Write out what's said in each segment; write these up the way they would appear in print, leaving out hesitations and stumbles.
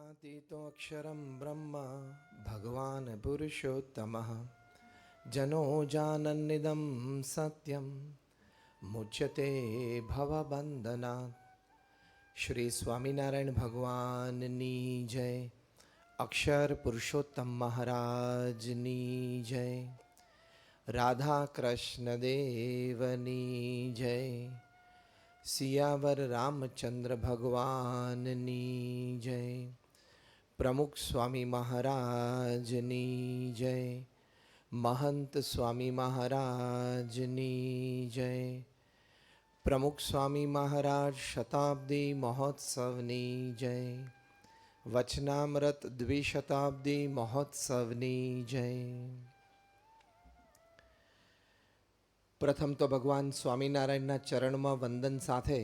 ब्रह्मातीतो अक्षरं ब्रह्म भगवान् पुरुषोत्तमः जनो जानन्निदं सत्यं मुच्यते भवबन्धनात्। श्री स्वामिनारायण भगवाननी जय, अक्षर पुरुषोत्तम महाराजनी जय, राधा कृष्ण देवनी जय, सियावर रामचंद्र भगवाननी जय, प्रमुख स्वामी महाराजनी जय, महंत स्वामी महाराजनी जय, प्रमुख स्वामी महाराज शताब्दी महोत्सवनी जय, वचनामृत द्विशताब्दी महोत्सवनी जय। प्रथम तो भगवान स्वामीनारायणना चरणमां वंदन साथे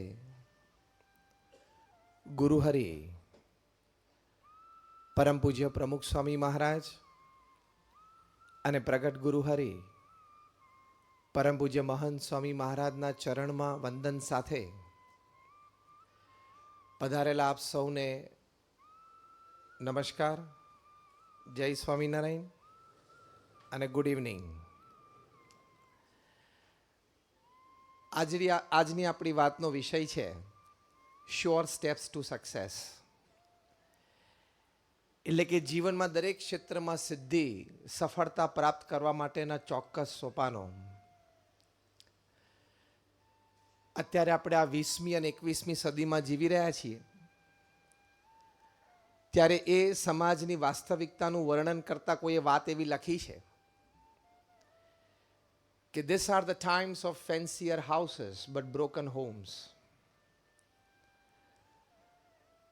गुरुहरि परम पूज्य प्रमुख स्वामी महाराज अने प्रगट गुरुहरि परम पूज्य महंत स्वामी महाराजना चरणमां वंदन साथे पधारेला आप सौने नमस्कार, जय स्वामीनारायण अने गुड इवनिंग। આજની આપણી વાતનો વિષય છે શ્યોર સ્ટેપ્સ ટુ સક્સેસ, એટલે કે જીવનમાં દરેક ક્ષેત્રમાં સિદ્ધિ સફળતા પ્રાપ્ત કરવા માટેના ચોક્કસ સોપાનો। અત્યારે આપણે આ 20મી અને 21મી સદીમાં જીવી રહ્યા છીએ, ત્યારે એ સમાજની વાસ્તવિકતાનું વર્ણન કરતા કોઈએ વાત એવી લખી છે કે these are the times of fancier houses but broken homes.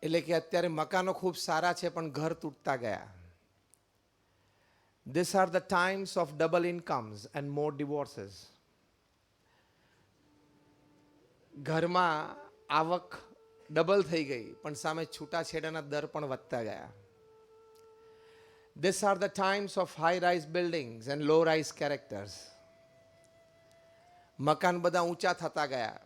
એટલે કે અત્યારે મકાનો ખૂબ સારા છે પણ ઘર તૂટતા ગયા. These are the times of double incomes and more divorces. ઘરમાં આવક ડબલ થઈ ગઈ પણ સામે છૂટાછેડાના દર પણ વધતા ગયા. These are the times of high rise buildings and low rise characters. મકાન બધા ઊંચા થતા ગયા.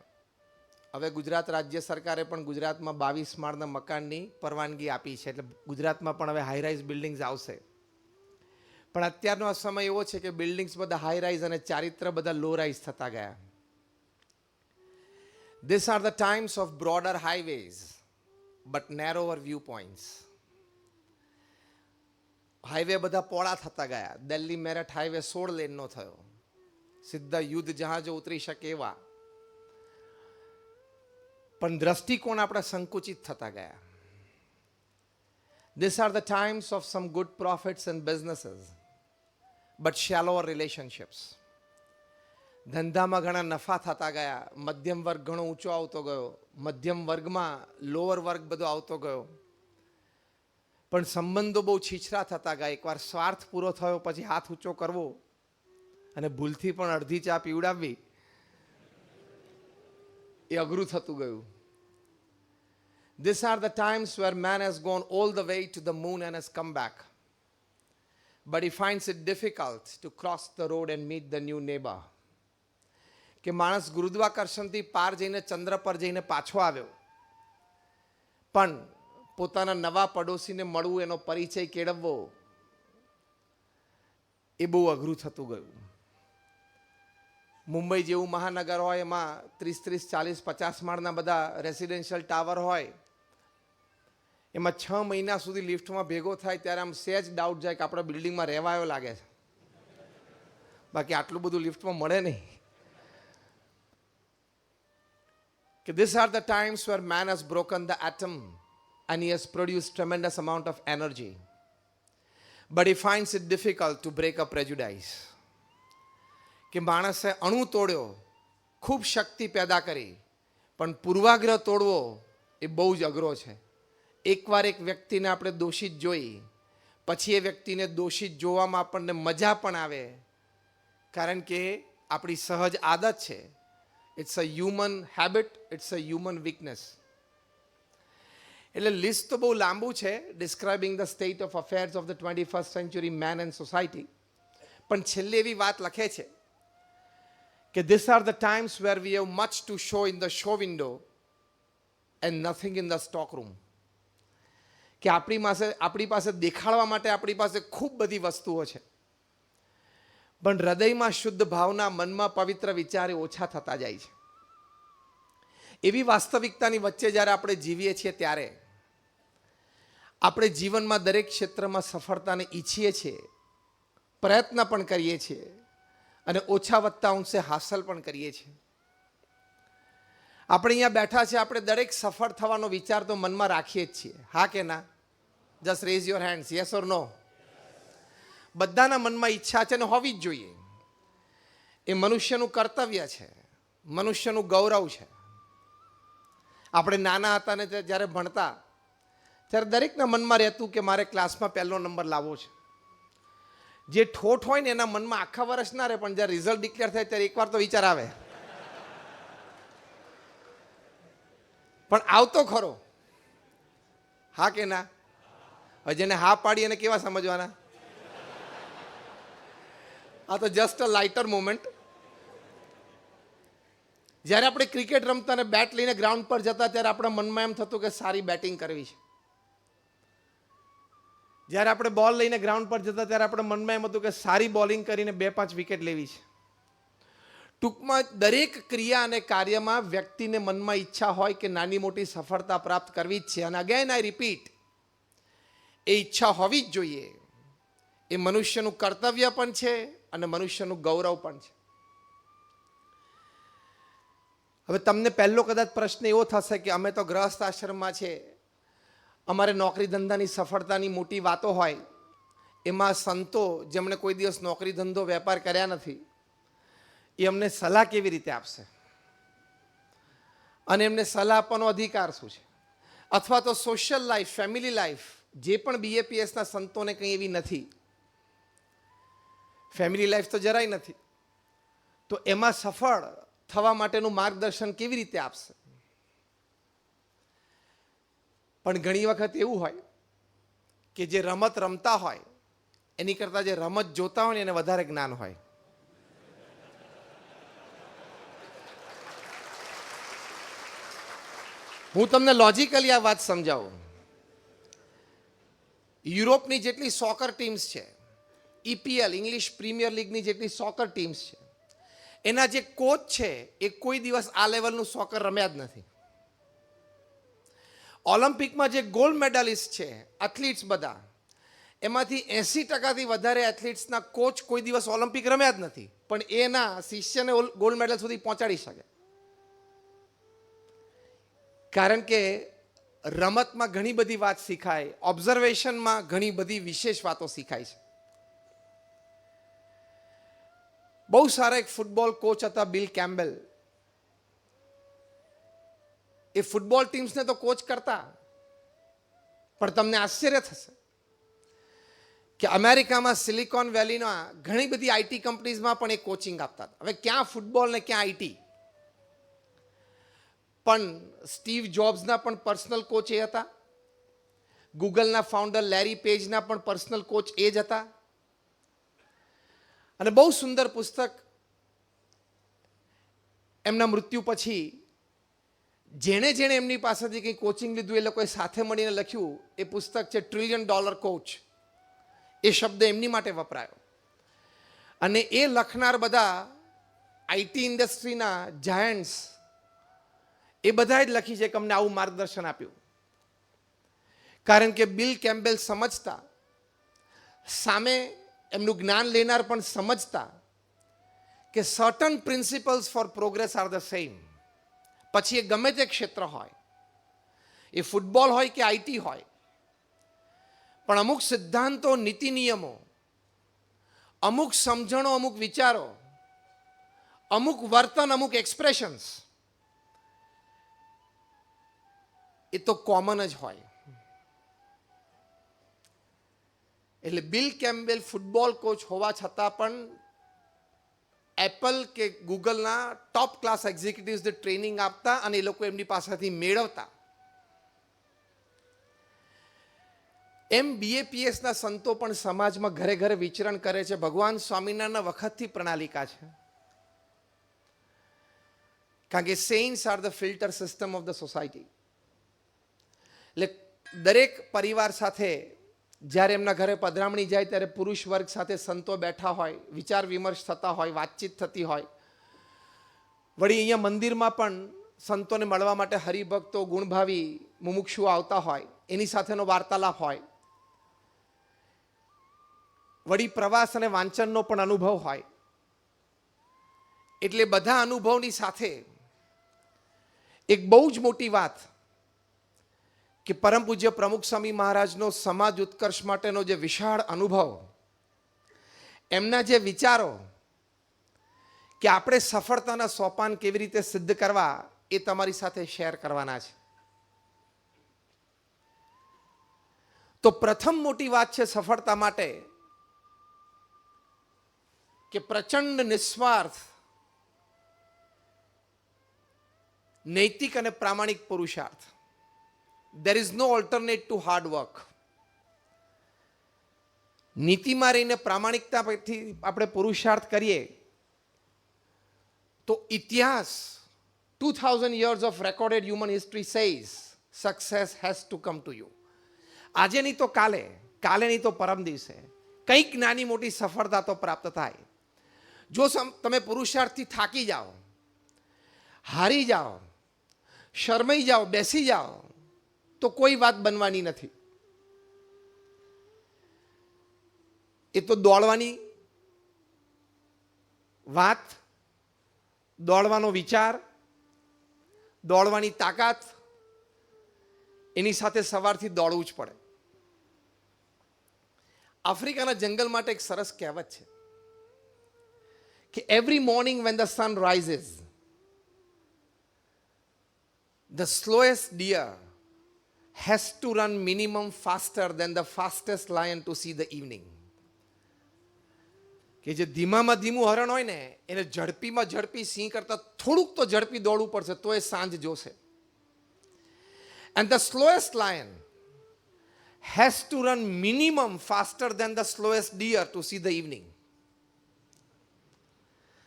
હવે ગુજરાત રાજ્ય સરકારે પણ ગુજરાતમાં 22 માળના મકાનની પરવાનગી આપી છે, એટલે ગુજરાતમાં પણ હવે હાઈ રાઇઝ બિલ્ડિંગ્સ આવશે. પણ અત્યારનો આ સમય એવો છે કે બિલ્ડિંગ્સ બધા હાઈ રાઇઝ અને ચારિત્ર બધા લો રાઇઝ થતા ગયા. These are the times of broader highways but narrower viewpoints. Highway બધા પોળા થતા ગયા. દિલ્હી મેરઠ હાઈવે 16 લેનનો થયો, સીધા યુદ્ધ જહાજો ઉતરી શકે એવા, પણ દ્રષ્ટિકોણ આપણા સંકુચિત થતા ગયા. These are the times of some good profits and businesses but shallower relationships. ધંધામાં ઘણા નફા થતા ગયા, મધ્યમ વર્ગ ઘણો ઊંચો આવતો ગયો, મધ્યમ વર્ગમાં લોઅર વર્ગ બધો આવતો ગયો, પણ સંબંધો બહુ છીછરા થતા ગયા. એકવાર સ્વાર્થ પૂરો થયો પછી હાથ ઊંચો કરવો અને ભૂલથી પણ અડધી ચા પીવડાવવી એ અઘરું થતું ગયું. These are the times where man has gone all the way to the moon and has come back, but he finds it difficult to cross the road and meet the new neighbor. કે માણસ ગુરુત્વાકર્ષણથી પાર જઈને ચંદ્ર પર જઈને પાછો આવ્યો, પણ પોતાના નવા પડોશીને મળવું, એનો પરિચય કેળવવો એ બહુ અઘરું થતું ગયું. મુંબઈ જેવું મહાનગર હોય, એમાં 30, 40, 50 માળના બધા રેસિડેન્શિયલ ટાવર હોય, એમાં 6 મહિના સુધી લિફ્ટમાં ભેગો થાય ત્યારે આમ સહેજ ડાઉટ જાય કે આપણા બિલ્ડિંગમાં રહેવાયો લાગે છે, બાકી આટલું બધું લિફ્ટમાં મળે નહીં. કે these are the times where man has broken the atom and he has produced tremendous amount of energy, but he finds it difficult to break a prejudice. કે માણસે અણુ તોડ્યો, ખૂબ શક્તિ પેદા કરી, પણ પૂર્વાગ્રહ તોડવો એ બહુ જ અઘરો છે. એકવાર એક વ્યક્તિને આપણે દોષિત જોઈ પછી એ વ્યક્તિને દોષિત જોવામાં આપણને મજા પણ આવે, કારણ કે આપણી સહજ આદત છે. It's a human habit, it's a human weakness. એટલે લિસ્ટ તો બહુ લાંબુ છે, describing the state of affairs of the 21st century man and society. પણ છેલ્લે એવી વાત લખે છે કે these are the times where we have much to show in the show window and nothing in the stock room. કે આપણી પાસે દેખાડવા માટે આપણી પાસે ખૂબ બધી વસ્તુઓ છે, પણ હૃદયમાં શુદ્ધ ભાવના, મનમાં પવિત્ર વિચારે ઓછા થતા જાય છે. એવી વાસ્તવિકતાની વચ્ચે જ્યારે આપણે જીવીએ છીએ ત્યારે આપણે જીવનમાં દરેક ક્ષેત્રમાં સફળતાને ઈચ્છીએ છીએ, પ્રયત્ન પણ કરીએ છીએ અને ઓછા વત્તા અંશે હાંસલ પણ કરીએ છીએ. આપણે અહીંયા બેઠા છે, આપણે દરેક સફળ થવાનો વિચાર તો મનમાં રાખીએ જ છીએ, હા કે ના? Just raise your hands, yes or no. બધાના મનમાં ઈચ્છા છે ને હોવી જ જોઈએ. એ મનુષ્યનું કર્તવ્ય છે, મનુષ્યનું ગૌરવ છે. આપણે નાના હતા ને જ્યારે ભણતા ત્યારે દરેકના મનમાં રહેતું કે મારે ક્લાસમાં પહેલો નંબર લાવવો છે. જે ઠોઠ હોય ને એના મનમાં આખા વર્ષ ના રહે, પણ જ્યારે રિઝલ્ટ ડિક્લેર થાય ત્યારે એકવાર તો વિચાર આવે. પણ આવતો ખરો, હા કે ના? હવે જેને હા પાડી એને કેવા સમજવાના? આ તો જસ્ટ અ લાઇટર મોમેન્ટ. જ્યારે આપણે ક્રિકેટ રમતા અને બેટ લઈને ગ્રાઉન્ડ પર જતા ત્યારે આપણા મનમાં એમ થતું કે સારી બેટિંગ કરવી છે. જ્યારે આપણે બોલ લઈને ગ્રાઉન્ડ પર જતા ત્યારે આપણા મનમાં એમ હતું કે સારી બોલિંગ કરીને 2-5 વિકેટ લેવી છે. ટૂંકમાં દરેક ક્રિયા અને કાર્યમાં વ્યક્તિને મનમાં ઈચ્છા હોય કે નાની મોટી સફળતા પ્રાપ્ત કરવી જ છે. અને અગેન આઈ રિપીટ, એ ઈચ્છા હોવી જ જોઈએ. એ મનુષ્યનું કર્તવ્ય પણ છે અને મનુષ્યનું ગૌરવ પણ છે. હવે તમને પહેલો કદાચ પ્રશ્ન એવો થશે કે અમે તો ગ્રહસ્થ આશ્રમમાં છે, અમારે નોકરી ધંધાની સફળતાની મોટી વાતો હોય, એમાં સંતો જેમણે કોઈ દિવસ નોકરી ધંધો વેપાર કર્યા નથી એ અમને સલાહ કેવી રીતે આપશે, અને એમને સલાહ આપવાનો અધિકાર શું છે? અથવા તો સોશિયલ લાઈફ, ફેમિલી લાઈફ, જે પણ BAPSના સંતોને કંઈ એવી નથી, ફેમિલી લાઈફ તો જરાય નથી, તો એમાં સફળ થવા માટેનું માર્ગદર્શન કેવી રીતે આપશે? પણ ઘણી વખત એવું હોય કે જે રમત રમતા હોય એની કરતાં જે રમત જોતા હોય ને એને વધારે જ્ઞાન હોય. હું તમને લોજિકલી આ વાત સમજાવું. યુરોપની જેટલી સોકર ટીમ્સ છે, EPL ઇંગ્લિશ પ્રીમિયર લીગની જેટલી સોકર ટીમ્સ છે, એના જે કોચ છે એ કોઈ દિવસ આ લેવલનું સોકર રમ્યા જ નથી. ઓલિમ્પિકમાં જે ગોલ્ડ મેડાલિસ્ટ છે, એથ્લીટ્સ બધા, એમાંથી 80%થી વધારે એથ્લીટ્સના કોચ કોઈ દિવસ ઓલિમ્પિક રમ્યા જ નથી, પણ એના શિષ્યને ગોલ્ડ મેડલ સુધી પહોંચાડી શકે. કારણ કે રમતમાં ઘણી બધી વાત શીખાય, ઓબ્ઝર્વેશનમાં ઘણી બધી વિશેષ વાતો શીખાય છે. બહુ સારા એક ફૂટબોલ કોચ હતા, બિલ કેમ્બેલ. એ ફૂટબોલ ટીમ્સને તો કોચ કરતા, પણ તમને આશ્ચર્ય થશે કે અમેરિકામાં સિલિકોન વેલીના ઘણી બધી IT કંપનીઝમાં પણ એ કોચિંગ આપતા હતા. હવે ક્યાં ફૂટબોલ ને ક્યાં IT? પણ સ્ટીવ જોબ્સના પણ પર્સનલ કોચ એ હતા, ગૂગલના ફાઉન્ડર લેરી પેજના પણ પર્સનલ કોચ એ જ હતા. અને બહુ સુંદર પુસ્તક એમના મૃત્યુ પછી જેણે એમની પાસેથી કંઈ કોચિંગ લીધું એ લોકોએ સાથે મળીને લખ્યું. એ પુસ્તક છે $1 ટ્રિલિયન કોચ. એ શબ્દ એમની માટે વપરાયો. અને એ લખનાર બધા IT ઇન્ડસ્ટ્રીના જાયન્ટ્સ એ બધાએ જ લખી છે કે અમને આવું માર્ગદર્શન આપ્યું. કારણ કે બિલ કેમ્બેલ સમજતા, સામે એમનું જ્ઞાન લેનાર પણ સમજતા કે certain principles for progress are the same. પછી એ ગમે તે ક્ષેત્ર હોય, એ ફૂટબોલ હોય કે IT હોય, પણ અમુક સિદ્ધાંતો, નીતિ નિયમો, અમુક સમજણો, અમુક વિચારો, અમુક વર્તન, અમુક એક્સપ્રેશન્સ એ તો કોમન જ હોય. એટલે બિલ કેમ્બેલ ફૂટબોલ કોચ હોવા છતાં પણ એપલ કે ગૂગલના ટોપ ક્લાસ એક્ઝિક્યુટિવ્સને ટ્રેનિંગ આપતા અને એ લોકો એમની પાસેથી મેળવતા. એમ BAPSના સંતો પણ સમાજમાં ઘરે ઘરે વિચરણ કરે છે. ભગવાન સ્વામિનારાયણના વખતથી પ્રણાલિકા છે. કારણ કે saints are the filter system of the society. એટલે દરેક પરિવાર સાથે જ્યારે એમના ઘરે પધરામણી જાય ત્યારે પુરુષ વર્ગ સાથે સંતો બેઠા હોય, વિચાર વિમર્શ થતા હોય, વાતચીત થતી હોય. વળી અહીંયા મંદિરમાં પણ સંતોને મળવા માટે હરિભક્તો, ગુણભાવી મુમુક્ષુઓ આવતા હોય, એની સાથેનો વાર્તાલાપ હોય. વળી પ્રવાસ અને વાંચનનો પણ અનુભવ હોય. એટલે બધા અનુભવની સાથે એક બહુ જ મોટી વાત કે પરમ પૂજ્ય પ્રમુખ સ્વામી મહારાજનો સમાજ ઉત્કર્ષ માટેનો જે વિશાળ અનુભવ, એમના જે વિચારો કે આપણે સફળતાના સોપાન કેવી રીતે સિદ્ધ કરવા, એ તમારી સાથે શેર કરવાના છે. તો પ્રથમ મોટી વાત છે સફળતા માટે કે પ્રચંડ નિસ્વાર્થ, નૈતિક અને પ્રામાણિક પુરુષાર્થ. There is no alternate to hard work. નીતિમાં રહીને પ્રામાણિકતાથી આપણે પુરુષાર્થ કરીએ તો ઇતિહાસ 2000 years of recorded human history says success has to come to you. આજે નહીં તો કાલે, કાલે નહીં તો પરમ દિવસે કંઈક નાની મોટી સફળતા તો પ્રાપ્ત થાય. જો તમે પુરુષાર્થથી થાકી જાઓ, હારી જાઓ, શરમાઈ જાઓ, બેસી જાઓ, તો કોઈ વાત બનવાની નથી. એ તો દોડવાની વાત, દોડવાનો વિચાર, દોડવાની તાકાત, એની સાથે સવારથી દોડવું જ પડે. આફ્રિકાના જંગલ માટે એક સરસ કહેવત છે કે every morning when the sun rises, the slowest deer has to run minimum faster than the fastest lion to see the evening. કે જે ધીમામાં ધીમું હરણ હોય ને, એને ઝડપીમાં ઝડપી સિંહ કરતાં થોડુંક તો ઝડપી દોડવું પડશે તો એ સાંજ જોશે. And the slowest lion has to run minimum faster than the slowest deer to see the evening.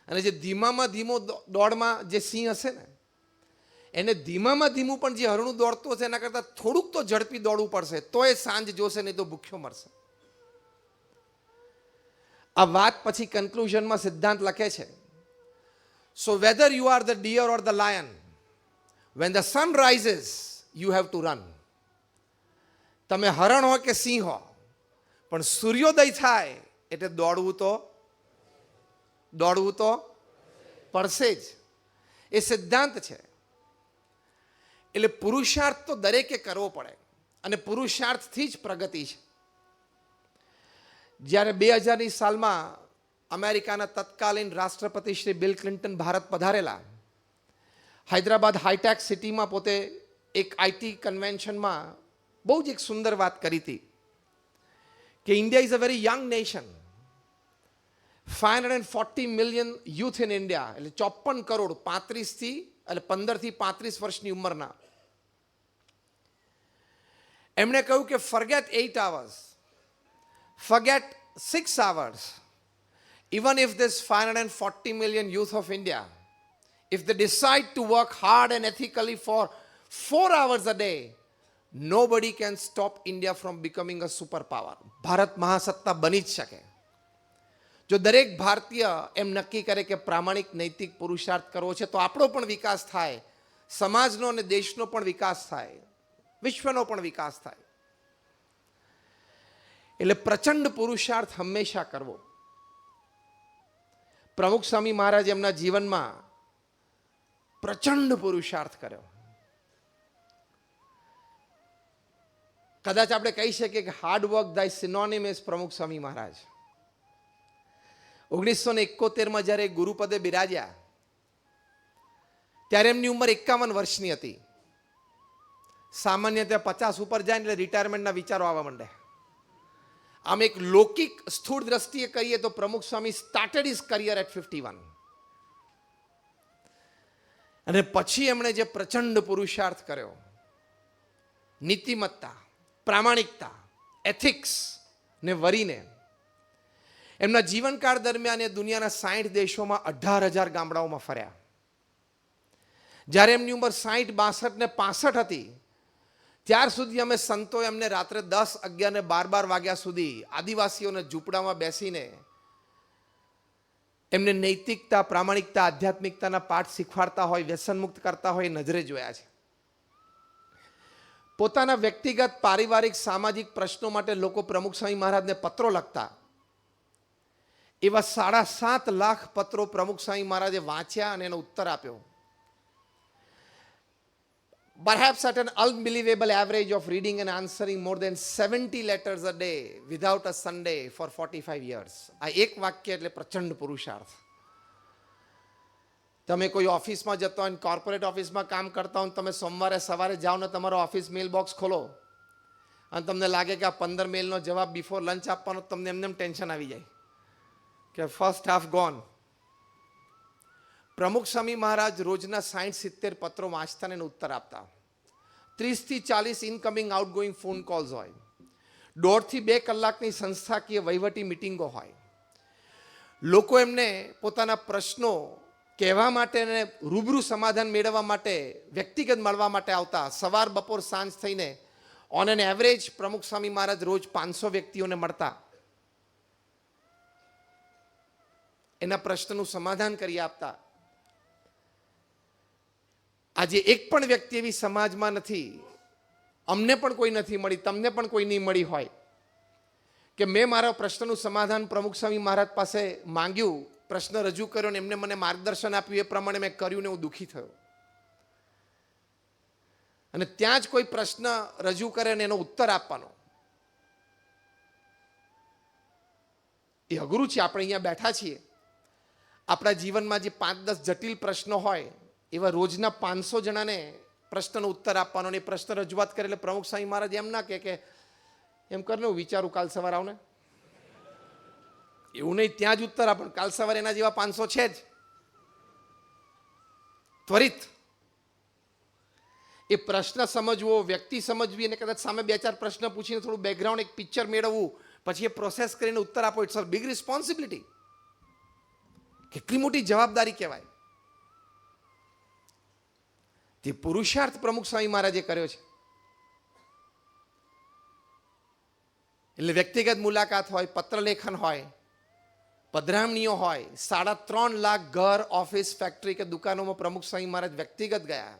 અને જે ધીમામાં ધીમો દોડમાં જે સિંહ હશે ને, એને ધીમામાં ધીમું પણ જે હરણું દોડતું હશે એના કરતાં થોડુંક તો ઝડપી દોડવું પડશે તો એ સાંજ જોશે, નહીં તો ભૂખ્યો મરશે. આ વાત પછી કન્ક્લુઝનમાં સિદ્ધાંત લખે છે, so whether you are the deer or the lion, when the sun rises you have to run. તમે હરણ હો કે સિંહ હો, પણ સૂર્યોદય થાય એટલે દોડવું તો પડશે જ. એ સિદ્ધાંત છે. એટલે પુરુષાર્થ તો દરેકે કરવો પડે અને પુરુષાર્થથી જ પ્રગતિ છે. જ્યારે 2000ની સાલમાં અમેરિકાના તત્કાલીન રાષ્ટ્રપતિ શ્રી બિલ ક્લિન્ટન ભારત પધારેલા, હૈદરાબાદ હાઈટેક સિટીમાં પોતે એક આઈટી કન્વેન્શનમાં બહુ જ એક સુંદર વાત કરી હતી કે India is a very young nation. 540 million youth in India, એટલે 54 કરોડ 15 થી 35 વર્ષની ઉંમરના. એમણે કહ્યું કે forget 8 hours, forget 6 hours, even if this 540 million youth of India, if they decide to work hard and ethically for 4 hours a day, nobody can stop India from becoming a superpower. Bharat મહાસત્તા બની જ શકે જો દરેક ભારતીય એમ નક્કી કરે કે પ્રામાણિક નૈતિક પુરુષાર્થ કરવો છે, તો આપણો પણ વિકાસ થાય, સમાજનો અને દેશનો પણ વિકાસ થાય, વિશ્વનો પણ વિકાસ થાય. એટલે પ્રચંડ પુરુષાર્થ હંમેશા કરવો. પ્રમુખ સ્વામી મહારાજ એમના જીવનમાં પ્રચંડ પુરુષાર્થ કર્યો. કદાચ આપણે કહી શકીએ કે હાર્ડ વર્ક દાય સિનોનિમ ઇઝ પ્રમુખ સ્વામી મહારાજ. 1971માં જ્યારે ગુરુપદે બિરાજ્યા ત્યારે એમની ઉંમર 51 વર્ષની હતી. સામાન્ય ત્યાં 50 ઉપર જાય એટલે રિટાયરમેન્ટના વિચારો આવવા માંડે. આમ એક લૌકિક સ્થૂળ દ્રષ્ટિએ કહીએ તો પ્રમુખ સ્વામી સ્ટાર્ટેડ હિઝ કરિયર એટ 51. અને પછી એમણે જે પ્રચંડ પુરુષાર્થ કર્યો, નીતિમત્તા, પ્રામાણિકતા, એથિક્સ ને વરીને એમના જીવનકાળ દરમિયાન એ દુનિયાના 60 દેશોમાં 18,000 ગામડાઓમાં ફર્યા. જ્યારે એમની ઉંમર 60, 62 ને 65 હતી ત્યાર સુધી અમે સંતો એમને રાત્રે 10, 11 ને 12 વાગ્યા સુધી આદિવાસીઓને ઝૂંપડામાં બેસીને એમને નૈતિકતા, પ્રામાણિકતા, આધ્યાત્મિકતાના પાઠ શીખવાડતા હોય, વ્યસનમુક્ત કરતા હોય નજરે જોયા છે. પોતાના વ્યક્તિગત, પારિવારિક, સામાજિક પ્રશ્નો માટે લોકો પ્રમુખ સ્વામી મહારાજને પત્રો લખતા. એવા 7.5 લાખ પત્રો પ્રમુખ સ્વામી મહારાજે વાંચ્યા અને એનો ઉત્તર આપ્યો. Perhaps at an unbelievable average of reading and answering more than 70 letters a day without a Sunday for 45 years. આ એક વાક્ય એટલે પ્રચંડ પુરુષાર્થ. તમે કોઈ ઓફિસમાં જતો હોય, કોર્પોરેટ ઓફિસમાં કામ કરતા હોય, તમે સોમવારે સવારે જાઓ ને તમારો ઓફિસ મેલ બોક્સ ખોલો અને તમને લાગે કે આ 15 મેલનો જવાબ બિફોર લંચ આપવાનો, તમને એમને ટેન્શન આવી જાય કે ફર્સ્ટ હાફ ગોન. પ્રમુખ સ્વામી મહારાજ રોજના 60-70 પત્રો વાંચતા ને ઉત્તર આપતા. 30 થી 40 ઇનકમિંગ આઉટગોઈંગ ફોન કોલ્સ હોય. 1.5 થી 2 કલાકની સંસ્થાકીય વહીવટી મિટિંગો હોય. લોકો એમને પોતાના પ્રશ્નો કહેવા માટે અને રૂબરૂ સમાધાન મેળવવા માટે વ્યક્તિગત મળવા માટે આવતા. સવાર, બપોર, સાંજ થઈને ઓન એન એવરેજ પ્રમુખ સ્વામી મહારાજ રોજ 500 વ્યક્તિઓને મળતા. એના પ્રશ્નનું સમાધાન કરી આપતા. આજે એક પણ વ્યક્તિ એવી સમાજમાં નથી, અમને પણ કોઈ નથી મળી, તમને પણ કોઈ નહીં મળી હોય કે મેં મારા પ્રશ્નનું સમાધાન પ્રમુખ સ્વામી મહારાજ પાસે માંગ્યું, પ્રશ્ન રજૂ કર્યો ને એમને મને માર્ગદર્શન આપ્યું, એ પ્રમાણે મેં કર્યું ને હું દુઃખી થયો. અને ત્યાં જ કોઈ પ્રશ્ન રજૂ કરે ને એનો ઉત્તર આપવાનો એ અઘરું છે. આપણે અહીંયા બેઠા છીએ, આપણા જીવનમાં જે 5-10 જટિલ પ્રશ્નો હોય એવા રોજના 500 જણાને પ્રશ્નનો ઉત્તર આપવાનો. અને એ પ્રશ્ન રજૂઆત કરે એટલે પ્રમુખ સ્વામી મહારાજ એમ ના કે એમ કરીને હું વિચારું કાલ સવારે આવને, એવું નહીં, ત્યાં જ ઉત્તર આપો. કાલ સવારે એના જેવા 500 છે જ. ત્વરિત એ પ્રશ્ન સમજવો, વ્યક્તિ સમજવી અને કદાચ સામે 2-4 પ્રશ્ન પૂછીને થોડું બેકગ્રાઉન્ડ, એક પિક્ચર મેળવવું, પછી એ પ્રોસેસ કરીને ઉત્તર આપો. It's a big responsibility. કેટલી મોટી જવાબદારી કહેવાય. તે પુરુષાર્થ પ્રમુખ સ્વામી મહારાજે કર્યો છે. એટલે વ્યક્તિગત મુલાકાત હોય, પત્રલેખન હોય, પધરામણીઓ હોય, 3.5 લાખ ઘર, ઓફિસ, ફેક્ટરી કે દુકાનોમાં પ્રમુખ સ્વામી મહારાજ વ્યક્તિગત ગયા.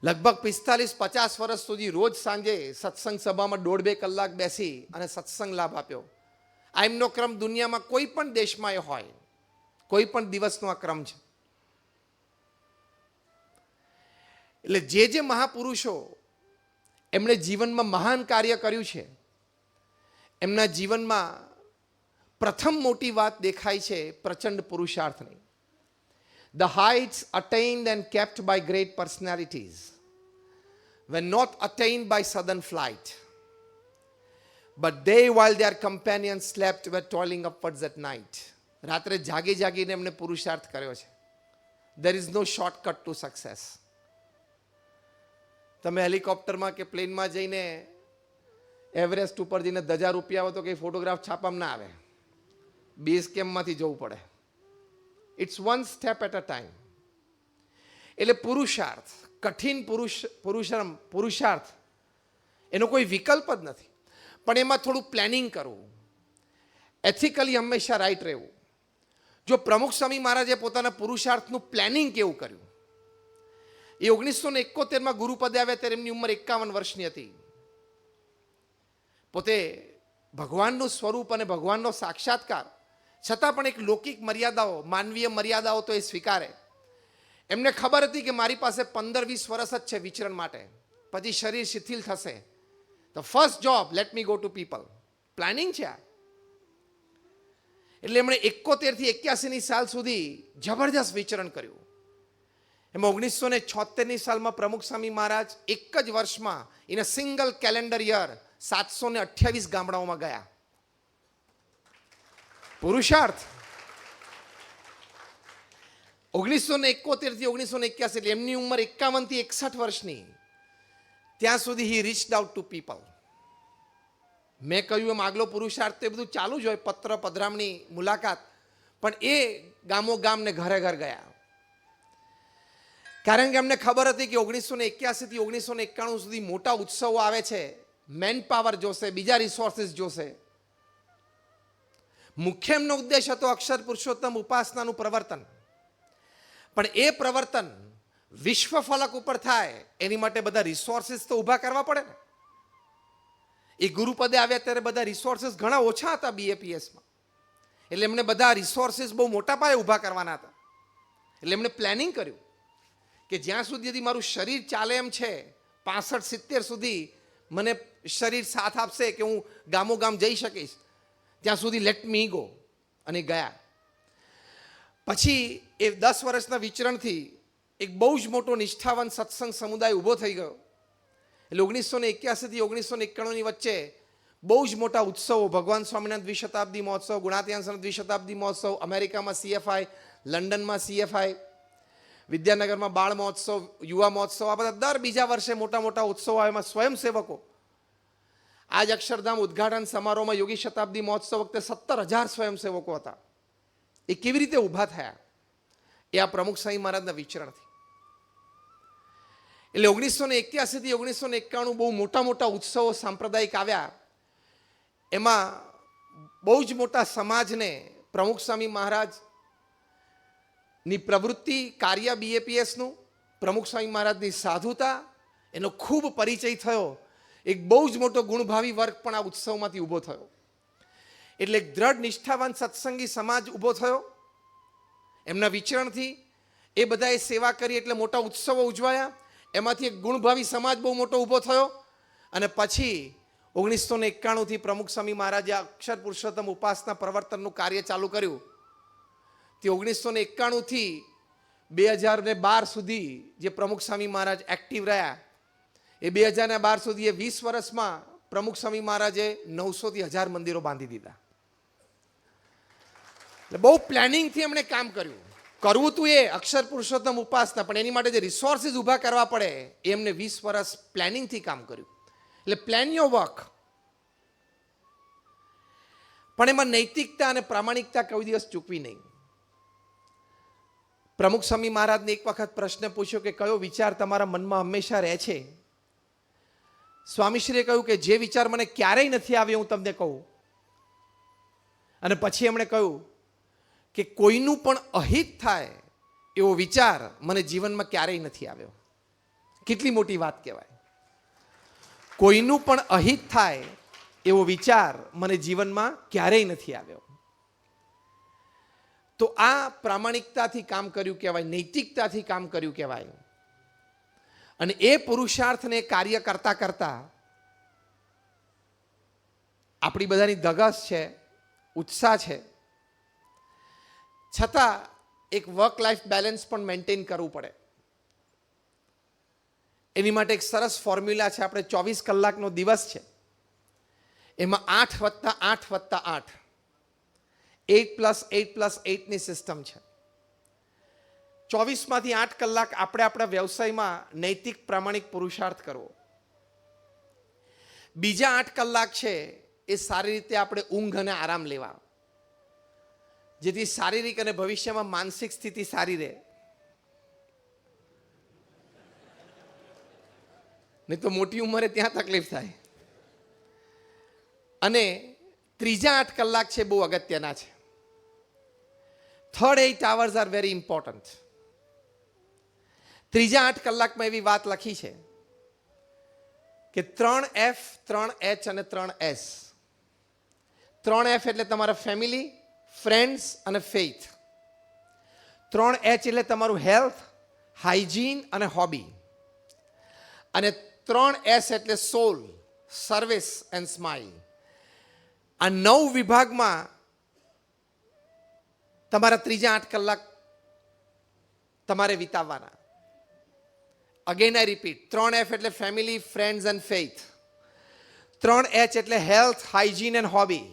લગભગ 45-50 વર્ષ સુધી રોજ સાંજે સત્સંગ સભામાં 1.5-2 કલાક બેસી અને સત્સંગ લાભ આપ્યો. આ એમનો ક્રમ દુનિયામાં કોઈ પણ દેશમાં એ હોય, કોઈ પણ દિવસનો આ ક્રમ છે. એટલે જે મહાપુરુષો એમણે જીવનમાં મહાન કાર્ય કર્યું છે, એમના જીવનમાં પ્રથમ મોટી વાત દેખાય છે પ્રચંડ પુરુષાર્થની. The heights attained and kept by great personalities were not attained by sudden flight, but they, while their companions slept, were toiling upwards at night. રાત્રે જાગીને એમને પુરુષાર્થ કર્યો છે. There is no shortcut to success. તમે હેલિકોપ્ટરમાં કે પ્લેનમાં જઈને એવરેસ્ટ ઉપર જઈને 1000 રૂપિયા આવે તો કંઈ ફોટોગ્રાફ છાપવામાં ના આવે, બેઝ કેમ્પમાંથી જવું પડે. It's one step at a time. એટલે પુરુષાર્થ, કઠિન પુરુષાર્થ એનો કોઈ વિકલ્પ જ નથી. પણ એમાં થોડું પ્લાનિંગ કરવું, એથિકલી હંમેશા રાઈટ રહેવું. જો પ્રમુખ સ્વામી મહારાજે પોતાના પુરુષાર્થનું પ્લાનિંગ કેવું કર્યું, એ 1971માં ગુરુપદે આવ્યા ત્યારે એમની ઉંમર 51 વર્ષની હતી. પોતે ભગવાનનું સ્વરૂપ અને ભગવાનનો સાક્ષાત્કાર, છતાં પણ એક લૌકિક મર્યાદાઓ, માનવીય મર્યાદાઓ તો એ સ્વીકારે. એમને ખબર હતી કે મારી પાસે 15-20 વર્ષ જ છે વિચરણ માટે, પછી શરીર શિથિલ થશે. તો first job, let me go to people. Planning છે આ. એટલે એમણે 71 થી 81ની સાલ સુધી જબરજસ્ત વિચરણ કર્યું. એમાં 1976ની સાલમાં પ્રમુખ સ્વામી મહારાજ એક જ વર્ષમાં in a single calendar year 728 ગામડાઓમાં ગયા. પુરુષાર્થ. 1971 થી 1981 એટલે એમની ઉંમર 51 થી 61 વર્ષની, ત્યાં સુધી હી રીચ્ડ આઉટ ટુ પીપલ. મેં કહ્યું એમ આગલો પુરુષાર્થ તો એ બધું ચાલુ જ હોય, પત્ર, પધરામણી, મુલાકાત, પણ એ ગામો ગામ ને ઘરે ઘર ગયા. કારણ કે અમને ખબર હતી કે 1981 થી 1991 સુધી મોટા ઉત્સવો આવે છે, મેન પાવર જોશે, બીજા રિસોર્સિસ જોશે. મુખ્ય એમનો ઉદ્દેશ હતો અક્ષર પુરુષોત્તમ ઉપાસનાનું પ્રવર્તન. પણ એ પ્રવર્તન વિશ્વ ફલક ઉપર થાય એની માટે બધા રિસોર્સિસ તો ઊભા કરવા પડે ને. એ ગુરુપદે આવ્યા ત્યારે બધા રિસોર્સિસ ઘણા ઓછા હતા BAPSમાં. એટલે એમને બધા રિસોર્સિસ બહુ મોટા પાયે ઊભા કરવાના હતા. એટલે એમણે પ્લાનિંગ કર્યું કે જ્યાં સુધી મારું શરીર ચાલે એમ છે, 65-70 સુધી મને શરીર સાથ આપશે કે હું ગામોગામ જઈ શકીશ, ત્યાં સુધી લેટ મી ગો. અને ગયા. પછી એ 10 વર્ષના વિચરણથી એક બહુ જ મોટો નિષ્ઠાવાન સત્સંગ સમુદાય ઊભો થઈ ગયો. એટલે 1981 થી 1991 વચ્ચે બહુ જ મોટા ઉત્સવો, ભગવાન સ્વામિનારાયણ દ્વિશતાબ્દી મહોત્સવ, ગુણાતીયાંસન દ્વિશતાબ્દી મહોત્સવ, અમેરિકામાં CFI, લંડનમાં CFI, વિદ્યાનગરમાં બાળ મહોત્સવ, યુવા મહોત્સવ, આ બધા દર બીજા વર્ષે મોટા મોટા ઉત્સવો આવે. એમાં સ્વયંસેવકો, આજ અક્ષરધામ ઉદ્ઘાટન સમારોહમાં યોગી શતાબ્દી મહોત્સવ વખતે 17,000 સ્વયંસેવકો હતા. એ કેવી રીતે ઊભા થયા? એ આ પ્રમુખ સ્વામી મહારાજના વિચરણથી. એટલે 1981 થી 1991 બહુ મોટા મોટા ઉત્સવો સાંપ્રદાયિક આવ્યા. એમાં બહુ જ મોટા સમાજને પ્રમુખ સ્વામી મહારાજની પ્રવૃત્તિ, કાર્ય BAPSનું, પ્રમુખ સ્વામી મહારાજની સાધુતા, એનો ખૂબ પરિચય થયો. એક બહુ જ મોટો ગુણભાવી વર્ગ પણ આ ઉત્સવમાંથી ઊભો થયો. એટલે એક દ્રઢ નિષ્ઠાવાન સત્સંગી સમાજ ઊભો થયો એમના વિચરણથી. એ બધાએ સેવા કરી એટલે મોટા ઉત્સવો ઉજવાયા. એમાંથી એક ગુણભાવી સમાજ બહુ મોટો ઊભો થયો. અને પછી 1991 થી પ્રમુખ સ્વામી મહારાજે અક્ષર પુરુષોત્તમ ઉપાસના પ્રવર્તનનું કાર્ય ચાલુ કર્યું. તે 1991 થી 2012 સુધી જે પ્રમુખ સ્વામી મહારાજ એક્ટિવ રહ્યા, એ 2012 સુધી, એ 20 વર્ષમાં પ્રમુખ સ્વામી મહારાજે 900 થી 1000 મંદિરો બાંધી દીધા. એટલે બહુ પ્લાનિંગથી એમણે કામ કર્યું. કરવું તું એ અક્ષર પુરુષોત્તમ ઉપાસના, પણ એની માટે જે રિસોર્સિસ ઊભા કરવા પડે એ એમને 20 વર્ષ પ્લાનિંગથી કામ કર્યું. એટલે પ્લાન યોર વર્ક. પણ એમાં નૈતિકતા અને પ્રામાણિકતા કોઈ દિવસ ચૂકવી નહીં. પ્રમુખ સ્વામી મહારાજને એક વખત પ્રશ્ન પૂછ્યો કે કયો વિચાર તમારા મનમાં હંમેશા રહે છે? સ્વામીશ્રીએ કહ્યું કે જે વિચાર મને ક્યારેય નથી આવ્યો હું તમને કહું. અને પછી એમણે કહ્યું કે કોઈનું પણ અહિત થાય એવો વિચાર મને જીવનમાં ક્યારેય નથી આવ્યો. કેટલી મોટી વાત કહેવાય. કોઈનું પણ અહિત થાય એવો વિચાર મને જીવનમાં ક્યારેય નથી આવ્યો. તો આ પ્રામાણિકતાથી કામ કર્યું કહેવાય, નૈતિકતાથી કામ કર્યું કહેવાય. અને એ પુરુષાર્થને કાર્ય કરતા કરતા આપણી બધાની ધગશ છે, ઉત્સાહ છે, છતાં એક વર્ક લાઈફ બેલેન્સ પણ મેન્ટેન કરવું પડે. એની માટે એક સરસ ફોર્મ્યુલા છે. આપણે 24 કલાકનો દિવસ છે, એમાં 8+8+8, 8+8+8ની સિસ્ટમ છે. 24માંથી 8 કલાક આપણે આપણા વ્યવસાયમાં નૈતિક પ્રામાણિક પુરુષાર્થ કરવો. બીજા 8 કલાક છે એ સારી રીતે આપણે ઊંઘ અને આરામ લેવા, જેથી શારીરિક અને ભવિષ્યમાં માનસિક સ્થિતિ સારી રહે. નહીં તો મોટી ઉંમરે ત્યાં તકલીફ થાય. અને ત્રીજા 8 કલાક છે બહુ અગત્યના છે. Third 8 hours are very important. ત્રીજા 8 કલાકમાં એવી વાત લખી છે કે 3F, 3H અને 3S. 3F એટલે તમારા ફેમિલી, ફ્રેન્ડ્સ અને ફેઇથ. 3H એટલે તમારું હેલ્થ, હાઇજીન અને હોબી. અને 3S એટલે સોલ, સર્વિસ એન્ડ સ્માઇલ. આ 9 વિભાગમાં તમારા ત્રીજા 8 કલાક તમારે વિતાવવાના. અગેન આઈ રિપીટ, 3F એટલે family, friends and faith. 3H એટલે health, hygiene and hobby.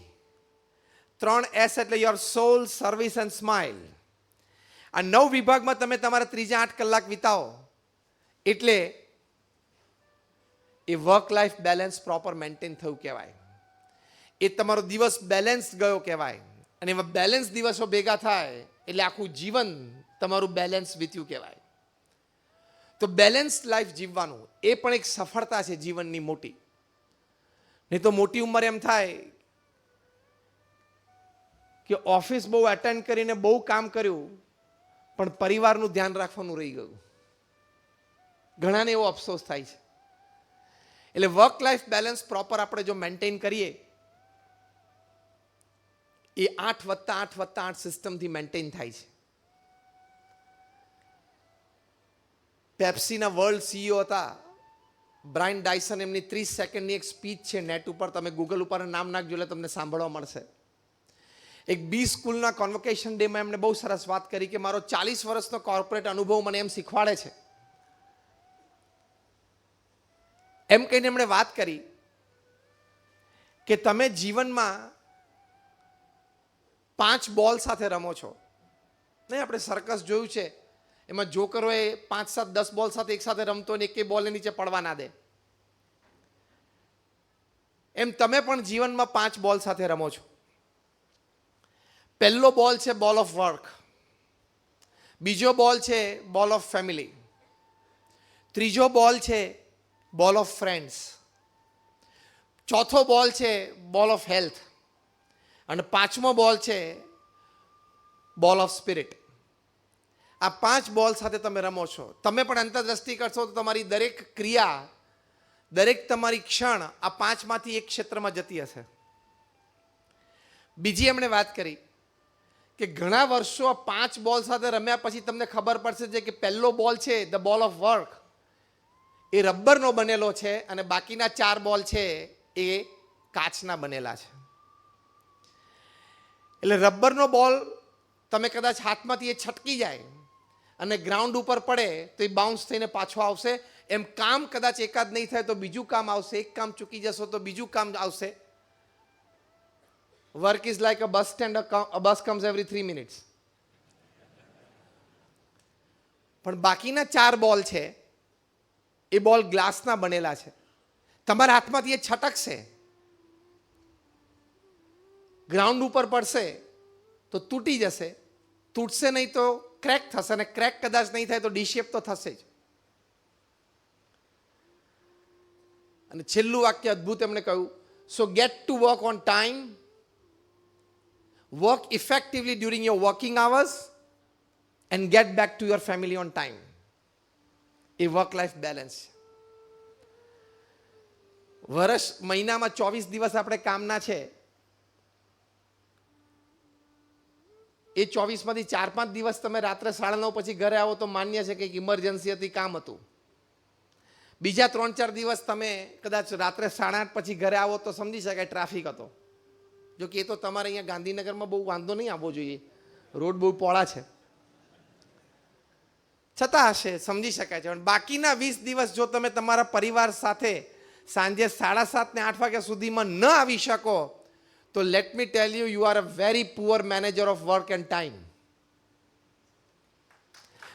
3S એટલે your soul, service and smile. આ 9 વિભાગમાં તમે તમારા ત્રીજા 8 કલાક વિતાવો એટલે એ work life balance proper maintain થયું કહેવાય. એ તમારો દિવસ બેલેન્સ ગયો કહેવાય. અને એવા બેલેન્સ દિવસો ભેગા થાય એટલે આખું જીવન તમારું બેલેન્સ વીત્યું કહેવાય. તો બેલેન્સ લાઈફ જીવવાનું એ પણ એક સફળતા છે જીવનની મોટી. નહીં તો મોટી ઉંમરે એમ થાય કે ઓફિસ બહુ અટેન્ડ કરીને બહુ કામ કર્યું પણ પરિવારનું ધ્યાન રાખવાનું રહી ગયું. ઘણાને એવો અફસોસ થાય છે. એટલે વર્ક લાઈફ બેલેન્સ પ્રોપર આપણે જો મેન્ટેન કરીએ એ 8+8+8 સિસ્ટમથી મેન્ટેન થાય છે. પેપ્સીના વર્લ્ડ સીઈઓ હતા બ્રાયન ડાયસન, એમની 30 સેકન્ડની એક સ્પીચ છે નેટ ઉપર, તમે ગૂગલ ઉપર નામ નાખજો એટલે તમને સાંભળવા મળશે. એક બી સ્કૂલના કોન્વોકેશન ડેમાં એમણે બહુ સરસ વાત કરી કે મારો 40 વર્ષનો કોર્પોરેટ અનુભવ મને એમ શીખવાડે છે, એમ કહીને એમણે વાત કરી કે તમે જીવનમાં 5 બોલ સાથે રમો છો. નહીં, આપણે સર્કસ જોયું છે, એમાં જોકરોએ 5, 7, 10 બોલ સાથે એક સાથે રમતો ને એક બોલને નીચે પડવા ના દે. એમ તમે પણ જીવનમાં 5 બોલ સાથે રમો છો. પહેલો બોલ છે બોલ ઓફ વર્ક, બીજો બોલ છે બોલ ઓફ ફેમિલી, ત્રીજો બોલ છે બોલ ઓફ ફ્રેન્ડ્સ, ચોથો બોલ છે બોલ ઓફ હેલ્થ અને 5મો બોલ છે બોલ ઓફ સ્પિરિટ. આ 5 બોલ સાથે તમે રમો છો. તમે પણ અંતરદ્રષ્ટિ કરશો તો તમારી દરેક ક્રિયા, દરેક તમારી ક્ષણ આ 5માંથી એક ક્ષેત્રમાં જતી હશે. બીજી એમણે વાત કરી કે ઘણા વર્ષો આ 5 બોલ સાથે રમ્યા પછી તમને ખબર પડશે કે પહેલો બોલ છે ધ બોલ ઓફ વર્ક એ રબરનો બનેલો છે અને બાકીના 4 બોલ છે એ કાચના બનેલા છે. એટલે રબરનો બોલ તમે કદાચ હાથમાંથી એ છટકી જાય અને ગ્રાઉન્ડ ઉપર પડે તો એ બાઉન્સ થઈને પાછો આવશે. એમ કામ કદાચ એકાદ નહીં થાય તો બીજું કામ આવશે, એક કામ ચૂકી જશો તો બીજું કામ આવશે. Work is like a bus stand, a bus comes every 3 minutes. પણ બાકીના 4 બોલ છે એ બોલ ગ્લાસના બનેલા છે. તમારા હાથમાંથી એ છટકશે, ગ્રાઉન્ડ ઉપર પડશે તો તૂટી જશે, તૂટશે નહીં તો ક્રેક થશે, અને ક્રેક કદાચ નહીં થાય તો ડી શેપ તો થશે જ. અને છેલ્લું વાક્ય અદ્ભુત એમણે કહ્યું, so get to work on time, work effectively during your working hours and get back to your family on time. એ વર્ક લાઈફ બેલેન્સ છે. વર્ષ મહિનામાં 24 દિવસ આપણે કામના છે, એ 24માંથી 4-5 દિવસ તમે રાત્રે 9:30 પછી ઘરે આવો તો માન્ય છે કે ઇમરજન્સી હતી, કામ હતું. બીજા 3-4 દિવસ તમે કદાચ રાત્રે 8:30 પછી ઘરે આવો તો સમજી શકાય ટ્રાફિક હતો. જો કે એ તો તમારે અહીંયા ગાંધીનગરમાં બહુ વાંધો નહીં આવવો જોઈએ, રોડ બહુ પહોળા છે, છતાં હશે, સમજી શકાય છે. પણ બાકીના 20 દિવસ જો તમે તમારા પરિવાર સાથે સાંજે 7:30 ને 8 વાગ્યા સુધીમાં ન આવી શકો તો let me tell you, you are a very poor manager of work end time.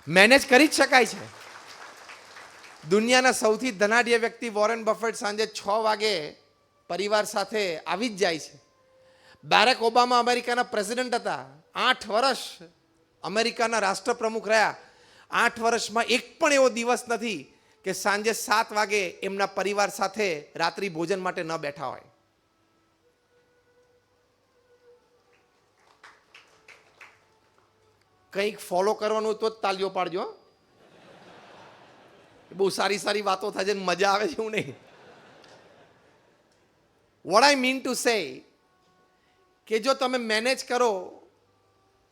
Manage કરી જ શકાય છે. દુનિયાના સૌથી ધનાઢ્ય વ્યક્તિ વોરેન બફેટ સાંજે 6 વાગે પરિવાર સાથે આવી જ જાય છે. બેરેક ઓબામા અમેરિકાના પ્રેસિડેન્ટ હતા, 8 વર્ષ અમેરિકાના રાષ્ટ્રપ્રમુખ રહ્યા. 8 વર્ષમાં એક પણ એવો દિવસ નથી કે સાંજે 7 વાગે એમના પરિવાર સાથે રાત્રિ ભોજન માટે ન બેઠા હોય. કંઈક ફોલો કરવાનું તો જ તાલીઓ પાડજો. બહુ સારી સારી વાતો થાય છે, મજા આવે છે એવું નહીં. What I mean to say કે જો તમે મેનેજ કરો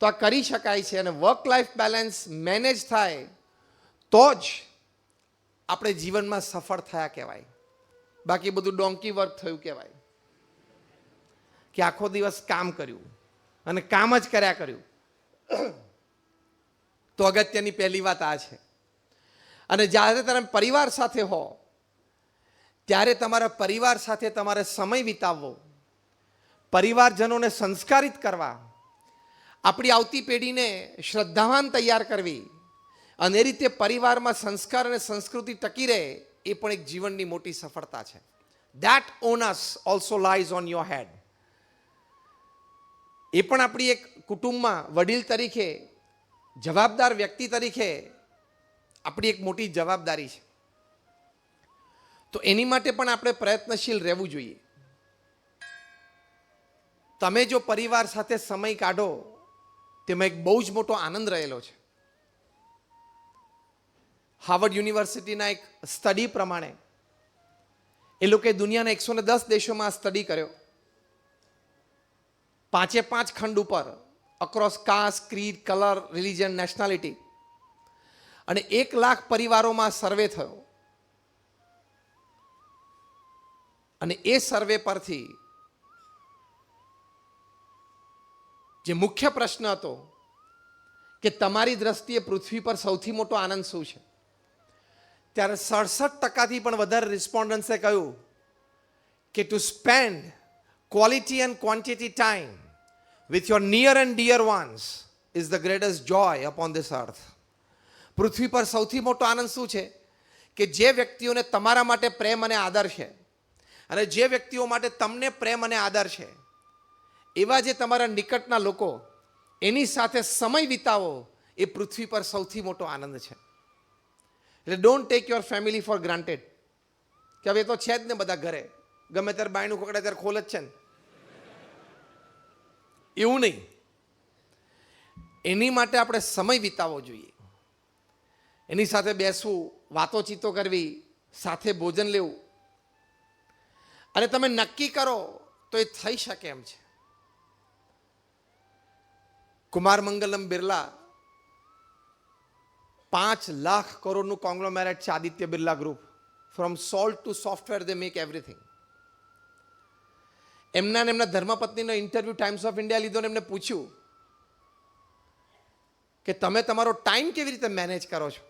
તો આ કરી શકાય છે. અને વર્ક લાઈફ બેલેન્સ મેનેજ થાય તો જ આપણે જીવનમાં સફળ થયા કહેવાય. બાકી બધું ડોંકી વર્ક થયું કહેવાય કે આખો દિવસ કામ કર્યું અને કામ જ કર્યા કર્યું. તો અગત્યની પહેલી વાત આ છે. અને જ્યારે તમે પરિવાર સાથે હો ત્યારે તમારા પરિવાર સાથે તમારે સમય વિતાવવો, પરિવારજનોને સંસ્કારિત કરવા, આપણી આવતી પેઢીને શ્રદ્ધાવાન તૈયાર કરવી, અને એ રીતે પરિવારમાં સંસ્કાર અને સંસ્કૃતિ ટકી રહે, એ પણ એક જીવનની મોટી સફળતા છે. That onus also lies on your head. એ પણ આપણી એક કુટુંબમાં વડીલ તરીકે, જવાબદાર વ્યક્તિ તરીકે આપણી એક મોટી જવાબદારી છે. તો એની માટે પણ આપણે પ્રયત્નશીલ રહેવું જોઈએ. તમે જો પરિવાર સાથે સમય કાઢો તેમાં એક બહુ જ મોટો આનંદ રહેલો છે. હાર્વર્ડ યુનિવર્સિટીના એક સ્ટડી પ્રમાણે એ લોકોએ દુનિયાના 110 દેશોમાં સ્ટડી કર્યો. 5 ખંડ ઉપર across caste, creed, colour, religion, nationality, અને 1 લાખ પરિવારોમાં સર્વે થયો. અને એ સર્વે પરથી જે મુખ્ય પ્રશ્ન હતો કે તમારી દ્રષ્ટિએ પૃથ્વી પર સૌથી મોટો આનંદ શું છે, ત્યારે 67% પણ વધારે રિસ્પોન્ડન્ટ્સે કહ્યું કે to spend quality and quantity time with your near and dear ones is the greatest joy upon this earth. પૃથ્વી પર સૌથી મોટો આનંદ શું છે કે જે વ્યક્તિઓને તમારા માટે પ્રેમ અને આદર છે, અને જે વ્યક્તિઓ માટે તમને પ્રેમ અને આદર છે, એવા જે તમારા નિકટના લોકો, એની સાથે સમય વિતાવો એ પૃથ્વી પર સૌથી મોટો આનંદ છે. એટલે don't take your family four granted કે હવે એ તો છે જ ને બધા ઘરે, ગમે ત્યારે બાયણું ખોકડે ત્યારે ખોલ જ છે ને, એવું નહીં. એની માટે આપણે સમય વિતાવવો જોઈએ. એની સાથે બેસવું, વાતોચીતો કરવી, સાથે ભોજન લેવું. અને તમે નક્કી કરો તો એ થઈ શકે એમ છે. કુમાર મંગલમ બિરલા 5 લાખ કરોડનું કોંગ્લોમેરેટ છે. Aditya Birla group, from salt two software they make everything. એમના ધર્મપત્નીનો ઇન્ટરવ્યુ ટાઈમ્સ ઓફ ઇન્ડિયા લીધો ને એમને પૂછ્યું કે તમે તમારો ટાઈમ કેવી રીતે મેનેજ કરો છો?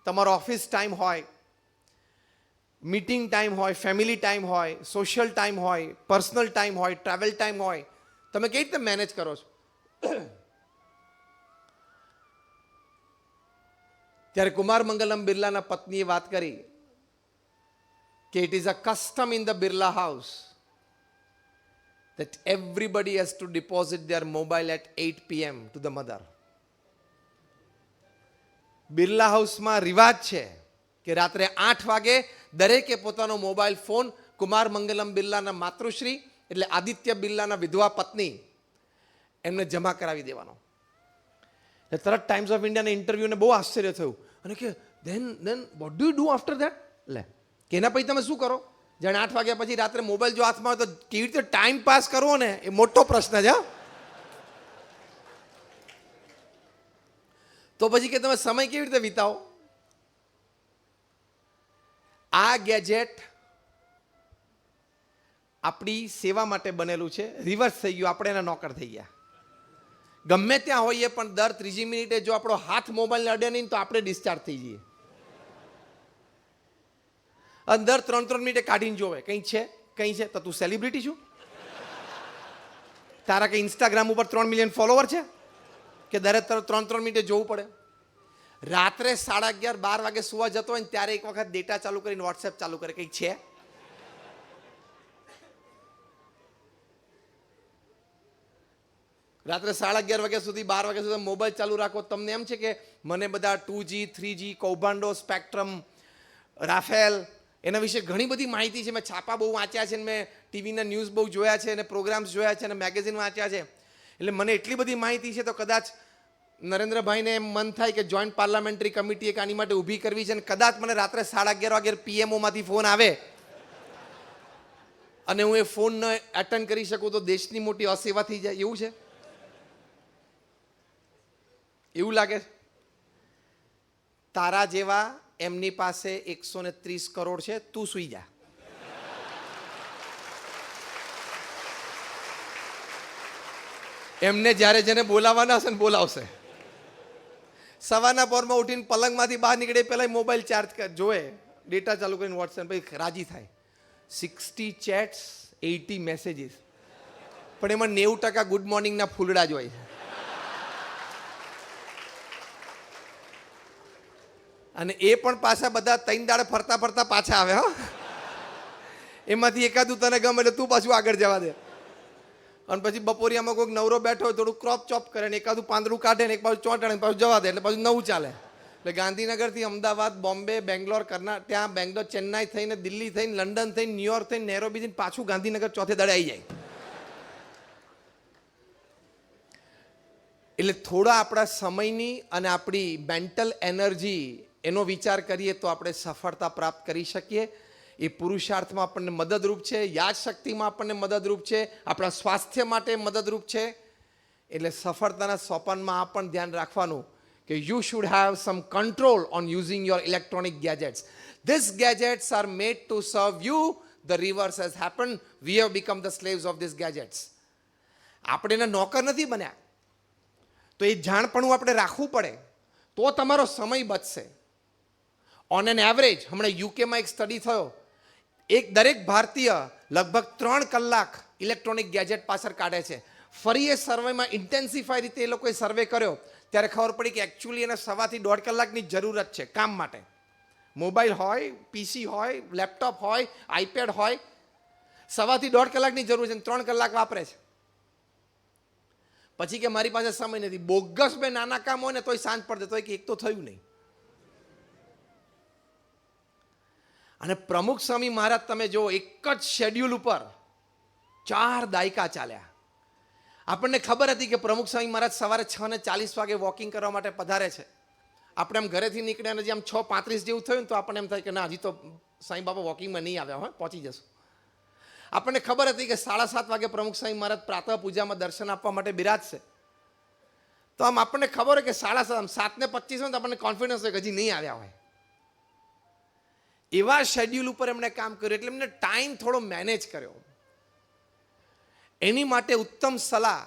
તમારો ઓફિસ ટાઈમ હોય, મીટિંગ ટાઈમ હોય, ફેમિલી ટાઈમ હોય, સોશિયલ ટાઈમ હોય, પર્સનલ ટાઈમ હોય, ટ્રાવેલ ટાઈમ હોય, તમે કેવી રીતે મેનેજ કરો છો? ત્યારે કુમાર મંગલમ બિરલાના પત્નીએ વાત કરી કે it is a custom in the Birla house that everybody has to deposit their mobile at 8 PM to the mother. Birla હાઉસમાં રિવાજ છે કે રાત્રે 8 વાગે દરેકે પોતાનો મોબાઈલ ફોન કુમાર મંગલમ બિરલાના માતૃશ્રી એટલે આદિત્ય બિરલાના વિધવા પત્ની એમને જમા કરાવી દેવાનો. એટલે તરત ટાઈમ્સ ઓફ ઇન્ડિયાના ઇન્ટરવ્યુને બહુ આશ્ચર્ય થયું અને કે then what do you do after that? લે કે એના પછી તમે શું કરો? જાણે 8 વાગ્યા પછી રાત્રે મોબાઈલ જો હાથમાં હોય તો કેવી રીતે ટાઈમ પાસ કરવો ને એ મોટો પ્રશ્ન છે. તો પછી કે તમે સમય કેવી રીતે વિતાવો? આ ગેજેટ આપણી સેવા માટે બનેલું છે. રિવર્સ થઈ ગયું, આપણે એના નોકર થઈ ગયા. ગમે ત્યાં હોઈએ પણ દર 3જી મિનિટે જો આપણો હાથ મોબાઈલ અડે નહીં તો આપણે ડિસ્ચાર્જ થઈ જઈએ. દર 3 મિનિટે કાઢીને જોવે કંઈ છે તો તું સેલિબ્રિટી છું? તારા કે ઇન્સ્ટાગ્રામ ઉપર 3 મિલિયન ફોલોવર છે કે દરેક 3 મિનિટે જોવું પડે? રાત્રે 11:30 12 વાગે સુવા જતો હોય ને ત્યારે એક વખત ડેટા ચાલુ કરીને વોટ્સએપ ચાલુ કરે, કંઈક છે? રાત્રે 11:30 વાગ્યા સુધી 12 વાગ્યા સુધી મોબાઈલ ચાલુ રાખો. તમને એમ છે કે મને બધા 2G 3G કૌભાંડો, સ્પેક્ટ્રમ, રાફેલ એના વિશે ઘણી બધી માહિતી છે. મેં છાપા બહુ વાંચ્યા છે, મેં ટીવીના ન્યૂઝ બહુ જોયા છે, અને પ્રોગ્રામ્સ જોયા છે, અને મેગેઝિન વાંચ્યા છે. એટલે મને એટલી બધી માહિતી છે તો કદાચ નરેન્દ્રભાઈને એમ મન થાય કે જોઈન્ટ પાર્લામેન્ટરી કમિટી એક આની માટે ઊભી કરવી છે, અને કદાચ મને રાત્રે 11:30 વાગે PMOમાંથી ફોન આવે અને હું એ ફોનને એટેન્ડ કરી શકું તો દેશની મોટી અસેવા થઈ જાય. એવું છે? એવું લાગે? તારા જેવા એમની પાસે 130 કરોડ છે, તું સૂઈ જા. એમને જ્યારે જેને બોલાવવાના હશે ને બોલાવશે. સવારના પોરમાં ઉઠીને પલંગમાંથી બહાર નીકળે પહેલાં મોબાઈલ ચાર્જ જોવે, ડેટા ચાલુ કરીને વોટ્સએપ પછી રાજી થાય. 60 ચેટ્સ, 80 મેસેજીસ, પણ એમાં 90% ગુડ મોર્નિંગના ફૂલડા જ હોય. અને એ પણ પાછા બધા 3 દાડે ફરતા ફરતા પાછા આવે. એમાંથી એકાદું તને ગમે એટલે તું પાછું આગળ જવા દે. અને પછી બપોરિયામાં કોઈક નવરો બેઠો હોય થોડું ક્રોપ ચોપ કરે ને એકાદું પાંદડું કાઢે ને એક બાજુ ચોંટાડે પાછું જવા દે એટલે પાછું નવું ચાલે. એટલે ગાંધીનગરથી અમદાવાદ, બોમ્બે, બેંગ્લોર, ત્યાં બેંગ્લોર, ચેન્નાઈ થઈને, દિલ્હી થઈને, લંડન થઈને, ન્યુયોર્ક થઈને, નેરોબી થઈને પાછું ગાંધીનગર ચોથે દડે આવી જાય. એટલે થોડા આપણા સમયની અને આપણી મેન્ટલ એનર્જી એનો વિચાર કરીએ તો આપણે સફળતા પ્રાપ્ત કરી શકીએ. એ પુરુષાર્થમાં આપણને મદદરૂપ છે, યાદશક્તિમાં આપણને મદદરૂપ છે, આપણા સ્વાસ્થ્ય માટે મદદરૂપ છે. એટલે સફળતાના સોપાનમાં આ પણ ધ્યાન રાખવાનું કે you should have sum control on using your electronic gadgets. This gadgets are made two સર્વ you. The reverse has happen. We have become the slaves of this gadgets. આપણે એના નોકર નથી બન્યા. તો એ જાણપણું આપણે રાખવું પડે તો તમારો સમય બચશે. ઓન એન એવરેજ હમણાં યુકેમાં એક સ્ટડી થયો, દરેક ભારતીય લગભગ 3 કલાક ઇલેક્ટ્રોનિક ગેજેટ પાછળ કાઢે છે. ફરી એ સર્વેમાં ઇન્ટેન્સિફાઈ રીતે એ લોકોએ સર્વે કર્યો ત્યારે ખબર પડી કે એકચ્યુઅલી એને 1.5 થી 1.5 કલાકની જરૂરત છે કામ માટે. મોબાઈલ હોય, પીસી હોય, લેપટોપ હોય, આઈપેડ હોય, 1.5 થી 1.5 કલાકની જરૂર છે, 3 કલાક વાપરે છે. પછી કે મારી પાસે સમય નથી. બોગસ બે નાના કામ હોય ને તોય સાંજ પડે તોય કે એક તો થયું નહીં. અને પ્રમુખ સ્વામી મહારાજ તમે જો એક જ શેડ્યુલ ઉપર 4 દાયકા ચાલ્યા. આપણને ખબર હતી કે પ્રમુખ સ્વામી મહારાજ સવારે 6:40 વાગે વોકિંગ કરવા માટે પધારે છે. આપણે આમ ઘરેથી નીકળ્યા અને આમ 6:35 જેવું થયું ને તો આપણને એમ થાય કે ના હજી તો સાંઈ બાબા વોકિંગમાં નહીં આવ્યા હોય, પહોંચી જશું. આપણને ખબર હતી કે 7:30 વાગે પ્રમુખ સ્વામી મહારાજ પ્રાતઃ પૂજામાં દર્શન આપવા માટે બિરાજશે. તો આમ આપણને ખબર હોય કે 7:30 7:25 હોય તો આપણને કોન્ફિડન્સ હોય કે હજી નહીં આવ્યા હોય. એવા શેડ્યુલ ઉપર એમણે કામ કર્યું એટલે એમને ટાઈમ થોડો મેનેજ કર્યો. એની માટે ઉત્તમ સલાહ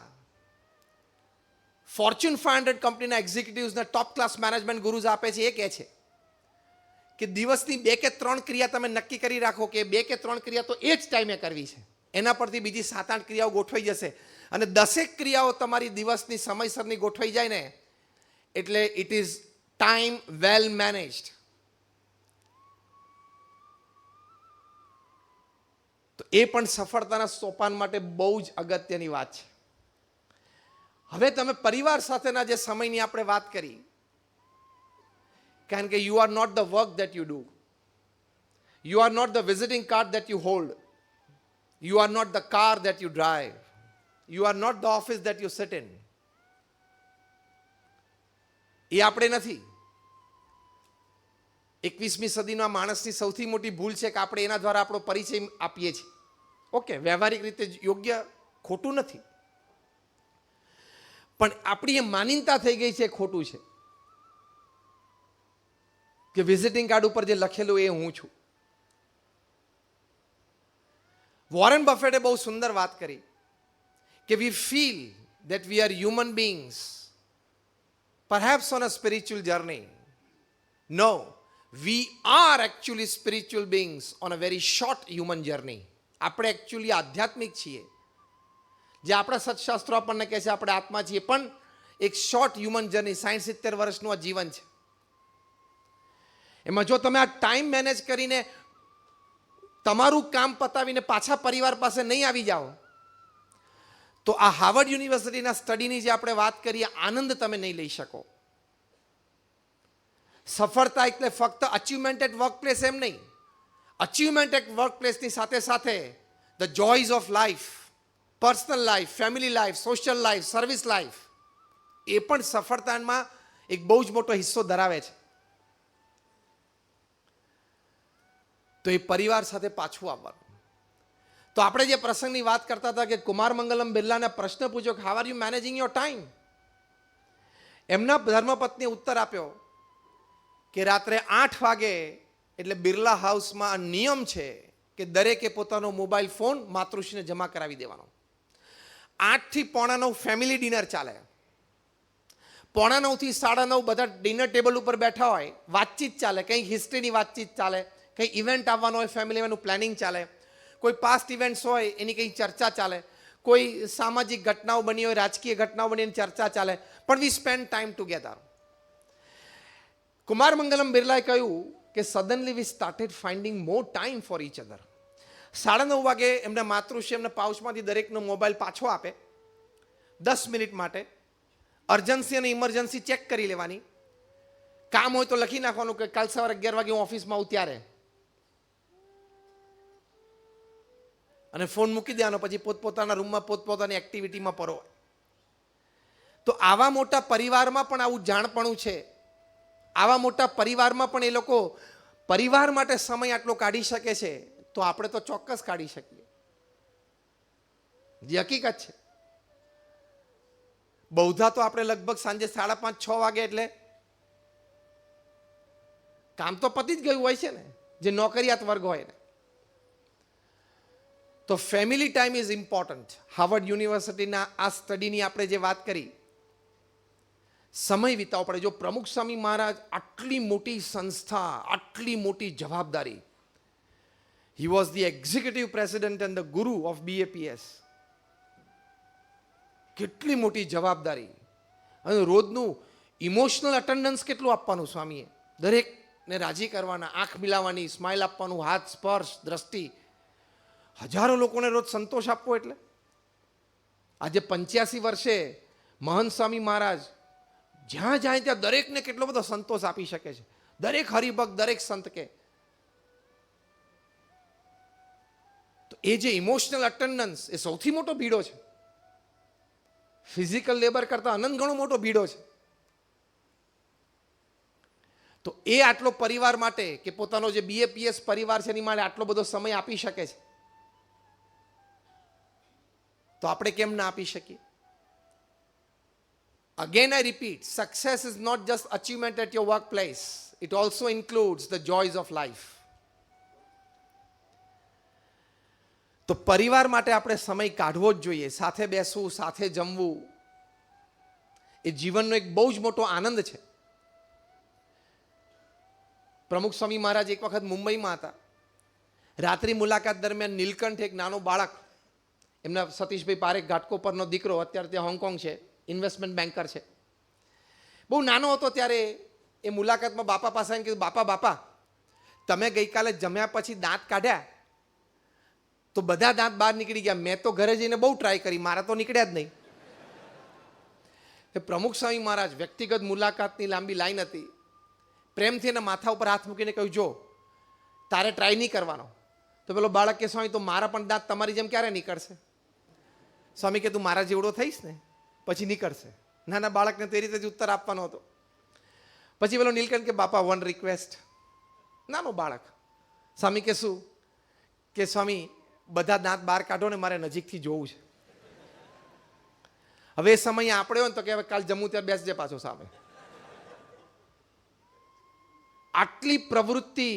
ફોર્ચ્યુન 500 કંપનીના એક્ઝિક્યુટિવ્સના ટોપ ક્લાસ મેનેજમેન્ટ ગુરુઝ આપે છે. એ કહે છે કે દિવસની 2 કે 3 ક્રિયા તમે નક્કી કરી રાખો કે 2 કે 3 ક્રિયા તો એ જ ટાઈમે કરવી છે. એના પરથી બીજી 7-8 ક્રિયાઓ ગોઠવાઈ જશે. અને 10 ક્રિયાઓ તમારી દિવસની સમયસરની ગોઠવાઈ જાય ને એટલે it is time well managed. તો એ પણ સફળતાના સોપાન માટે બહુ જ અગત્યની વાત છે. હવે તમે પરિવાર સાથેના જે સમયની આપણે વાત કરી, કારણ કે you are not the work that you do, you are not the visiting card that you hold, you are not the car that you drive, you are not the office that you sit in. એ આપણે નથી. 21મી સદીના માણસની સૌથી મોટી ભૂલ છે કે આપણે એના દ્વારા આપણો પરિચય આપીએ છીએ. ઓકે, વ્યવહારિક રીતે યોગ્ય, ખોટું નથી, પણ આપણી એ માનીનતા થઈ ગઈ છે ખોટું છે કે વિઝિટિંગ કાર્ડ ઉપર જે લખેલું એ હું છું. વોરેન બફેટે બહુ સુંદર વાત કરી કે વી feel that we are human beings, perhaps on a spiritual journey. No, we are actually spiritual beings on a very short human journey. આપણે એકચ્યુઅલી આધ્યાત્મિક છીએ. જે આપણા સત્શાસ્ત્રો આપણને કહે છે આપણે આત્મા છીએ, પણ એક શોર્ટ હ્યુમન જર્ની, 60-70 વર્ષનું આ જીવન છે. એમાં જો તમે આ ટાઈમ મેનેજ કરીને તમારું કામ પતાવીને પાછા પરિવાર પાસે નહીં આવી જાઓ તો આ હાર્વર્ડ યુનિવર્સિટીના સ્ટડીની જે આપણે વાત કરીએ આનંદ તમે નહીં લઈ શકો. સફળતા એટલે ફક્ત અચીવમેન્ટ એટ વર્કપ્લેસ એમ નહીં. અચીવમેન્ટ એટ વર્કપ્લેસની સાથે સાથે the joys of life, personal life, family life, social life, service life, એ પણ સફળતામાં એક બહુ જ મોટો હિસ્સો ધરાવે છે. તો એ પરિવાર સાથે પાછું આવવાનું. તો આપણે જે પ્રસંગની વાત કરતા હતા કે કુમાર મંગલમ બિરલાને પ્રશ્ન પૂછ્યો કે how are you managing your time. એમના ધર્મપત્નીએ ઉત્તર આપ્યો કે રાત્રે 8 વાગે એટલે બિરલા હાઉસમાં આ નિયમ છે કે દરેકે પોતાનો મોબાઈલ ફોન માતૃશ્રીને જમા કરાવી દેવાનો. 8 થી 8:45 ફેમિલી ડિનર ચાલે. 8:45 થી 9:30 બધા ડિનર ટેબલ ઉપર બેઠા હોય, વાતચીત ચાલે, કંઈ હિસ્ટ્રીની વાતચીત ચાલે, કંઈ ઇવેન્ટ આવવાનો હોય, ફેમિલીનું પ્લાનિંગ ચાલે, કોઈ પાસ્ટ ઇવેન્ટ્સ હોય એની કંઈ ચર્ચા ચાલે, કોઈ સામાજિક ઘટનાઓ બની હોય, રાજકીય ઘટનાઓ બની એની ચર્ચા ચાલે, પણ we spend time together. Kumar Mangalam બિરલાએ કહ્યું કે suddenly we started finding more time for each other. 9:30 વાગે એમના માતૃશ્રી એમને પાઉચમાંથી દરેકનો મોબાઈલ પાછો આપે 10 મિનિટ માટે. અર્જન્સી અને ઇમરજન્સી ચેક કરી લેવાની. કામ હોય તો લખી નાખવાનું કે કાલ સવારે 11 વાગે હું ઓફિસમાં આવું ત્યારે, અને ફોન મૂકી દેવાનો, પછી પોતપોતાના રૂમમાં પોતપોતાની એક્ટિવિટીમાં પરો. તો આવા મોટા પરિવારમાં પણ આવું જાણપણું છે. આવા મોટા પરિવારમાં પણ એ લોકો પરિવાર માટે સમય આટલો કાઢી શકે છે, તો આપણે તો ચોક્કસ કાઢી શકીએ. જે હકીકત છે. બહુધા તો આપણે લગભગ સાંજે 5:30-6 વાગે એટલે કામ તો પતી જ ગયું હોય છે ને, જે નોકરિયાત વર્ગ હોય ને. તો family time is important. Harvard યુનિવર્સિટીના આ સ્ટડીની આપણે જે વાત કરી, સમય વિતાવવો પડે. જો પ્રમુખ સ્વામી મહારાજ આટલી મોટી સંસ્થા, આટલી મોટી જવાબદારી, he was the executive president and the ગુરુ ઓફ BAPS. કેટલી મોટી જવાબદારી, અને રોજનું ઇમોશનલ અટેન્ડન્સ કેટલું આપવાનું સ્વામીએ, દરેકને રાજી કરવાના, આંખ મિલાવવાની, સ્માઇલ આપવાનું, હાથ સ્પર્શ, દ્રષ્ટિ, હજારો લોકોને રોજ સંતોષ આપવો. એટલે આજે 85 વર્ષે મહંત સ્વામી મહારાજ જ્યાં જાય ત્યાં દરેકને કેટલો બધો સંતોષ આપી શકે છે. દરેક હરિભક્ત, દરેક સંત કે તો એ જે ઇમોશનલ અટેન્ડન્સ એ સૌથી મોટો ભીડો છે. ફિઝિકલ લેબર કરતા અનંત ગણો મોટો ભીડો છે. તો એ આટલો પરિવાર માટે કે પોતાનો જે BAPS પરિવાર છે એની માટે આટલો બધો સમય આપી શકે છે, તો આપણે કેમ ના આપી શકીએ? Again I repeat, success is not just achievement at your workplace. It also includes the joys of life. તો પરિવાર માટે આપણે સમય કાઢવો જ જોઈએ. સાથે બેસવું, સાથે જમવું એ જીવનનો એક બહુ જ મોટો આનંદ છે. પ્રમુખ સ્વામી મહારાજ એક વખત મુંબઈમાં હતા. રાત્રિ મુલાકાત દરમિયાન નીલકંઠ, એક નાનો બાળક, એમના સતીશભાઈ પારેખ ઘાટકોપરનો દીકરો, અત્યારે ત્યાં હોંગકોંગ છે, ઇન્વેસ્ટમેન્ટ બેન્કર છે, બહુ નાનો હતો ત્યારે એ મુલાકાતમાં બાપા પાસે આવીને કીધું, બાપા તમે ગઈકાલે જમ્યા પછી દાંત કાઢ્યા તો બધા દાંત બહાર નીકળી ગયા. મેં તો ઘરે જઈને બહુ ટ્રાય કરી, મારા તો નીકળ્યા જ નહીં. એ પ્રમુખ સ્વામી મહારાજ, વ્યક્તિગત મુલાકાતની લાંબી લાઈન હતી, પ્રેમથી એના માથા ઉપર હાથ મૂકીને કહ્યું, જો તારે ટ્રાય નહીં કરવાનો. તો પેલો બાળક કે, સ્વામી તો મારા પણ દાંત તમારી જેમ ક્યારે નીકળશે? સ્વામી કે, તું મારા જેવડો થઈશ ને પછી નીકળશે. નાના બાળકને તે રીતે જ ઉત્તર આપવાનો હતો. પછી પેલો નીલકંઠ કે, બાપા વન રિક્વેસ્ટ. નાનો બાળક. સ્વામી કે, શું? કે સ્વામી બધા દાંત બહાર કાઢો ને, મારે નજીકથી જોવું છે. હવે એ સમયે આપણે હોય ને તો કે હવે કાલ જમવું ત્યારે બેસજે પાછો સામે. આટલી પ્રવૃત્તિ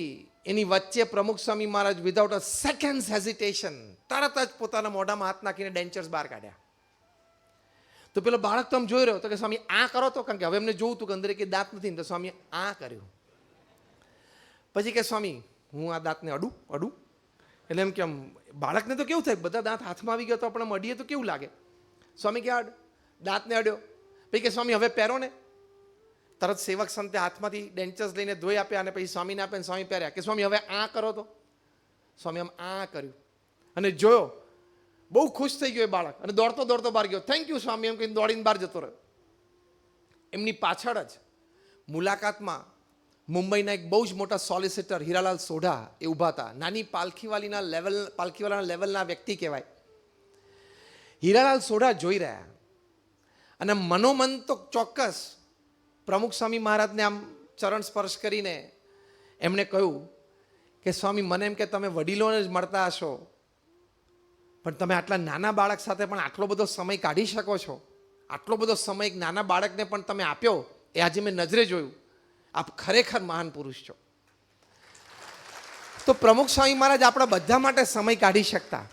એની વચ્ચે પ્રમુખ સ્વામી મહારાજ વિધાઉટ અ સેકન્ડ હેઝિટેશન તરત જ પોતાના મોઢામાં હાથ નાખીને ડેન્ચર્સ બહાર કાઢ્યા. તો પેલો બાળક તો આમ જોઈ રહ્યો તો કે સ્વામી આ કરો તો, કારણ કે હવે એમને જોવું હતું કે અંદર કે દાંત નથી, તો સ્વામી આ કર્યું. પછી કે સ્વામી હું આ દાંતને અડું. એટલે એમ કે આમ બાળકને તો કેવું થાય, બધા દાંત હાથમાં આવી ગયો તો આપણે અડીએ તો કેવું લાગે. સ્વામી કે દાંતને અડ્યો. પછી કે સ્વામી હવે પહેરો ને. તરત સેવક સંતે હાથમાંથી ડેન્ચર્સ લઈને ધોઈ આપ્યા અને પછી સ્વામીને આપે, સ્વામી પહેર્યા. કે સ્વામી હવે આ કરો તો. સ્વામી આમ આ કર્યું અને જોયો, બહુ ખુશ થઈ ગયો એ બાળક અને દોડતો બહાર ગયો. થેન્ક યુ સ્વામી એમ કહીને દોડીને બહાર જતો રહ્યો. એમની પાછળ જ મુલાકાતમાં મુંબઈના એક બહુ જ મોટા સોલિસિટર હીરાલાલ સોઢા એ ઊભા હતા. નાની પાલખીવાળાના લેવલના વ્યક્તિ કહેવાય. હીરાલાલ સોઢા જોઈ રહ્યા અને મનોમન તો ચોક્કસ પ્રમુખ સ્વામી મહારાજને આમ ચરણ સ્પર્શ કરીને એમણે કહ્યું કે સ્વામી મને એમ કે તમે વડીલોને જ મળતા હશો, પણ તમે આટલા નાના બાળક સાથે પણ આટલો બધો સમય કાઢી શકો છો. આટલો બધો સમય એક નાના બાળકને પણ તમે આપ્યો, એ આજે મેં નજરે જોયું. આપ ખરેખર મહાન પુરુષ છો. તો પ્રમુખ સ્વામી મહારાજ આપણા બધા માટે સમય કાઢી શકતા.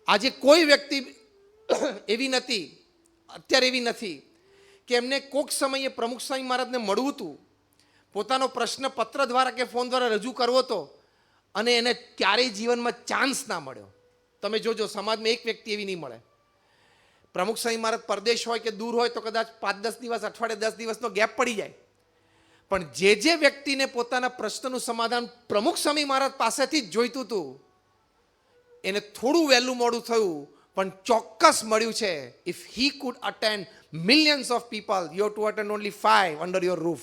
આજે કોઈ વ્યક્તિ એવી નથી, અત્યારે એવી નથી કે એમને કોઈક સમયે પ્રમુખ સ્વામી મહારાજને મળવું હતું, પોતાનો પ્રશ્ન પત્ર દ્વારા કે ફોન દ્વારા રજૂ કરવો હતો અને એને ક્યારેય જીવનમાં ચાન્સ ના મળ્યો. તમે જોજો સમાજમાં એક વ્યક્તિ એવી નહીં મળે. પ્રમુખ સ્વામી મહારાજ પરદેશ હોય કે દૂર હોય તો કદાચ 5-10 દિવસ, અઠવાડિયે 10 દિવસનો ગેપ પડી જાય, પણ જે વ્યક્તિને પોતાના પ્રશ્નનું સમાધાન પ્રમુખ સ્વામી મહારાજ પાસેથી જ જોઈતું હતું, એને થોડું વહેલું મોડું થયું પણ ચોક્કસ મળ્યું છે. If he could attend millions of people, you have to attend only 5 under your roof.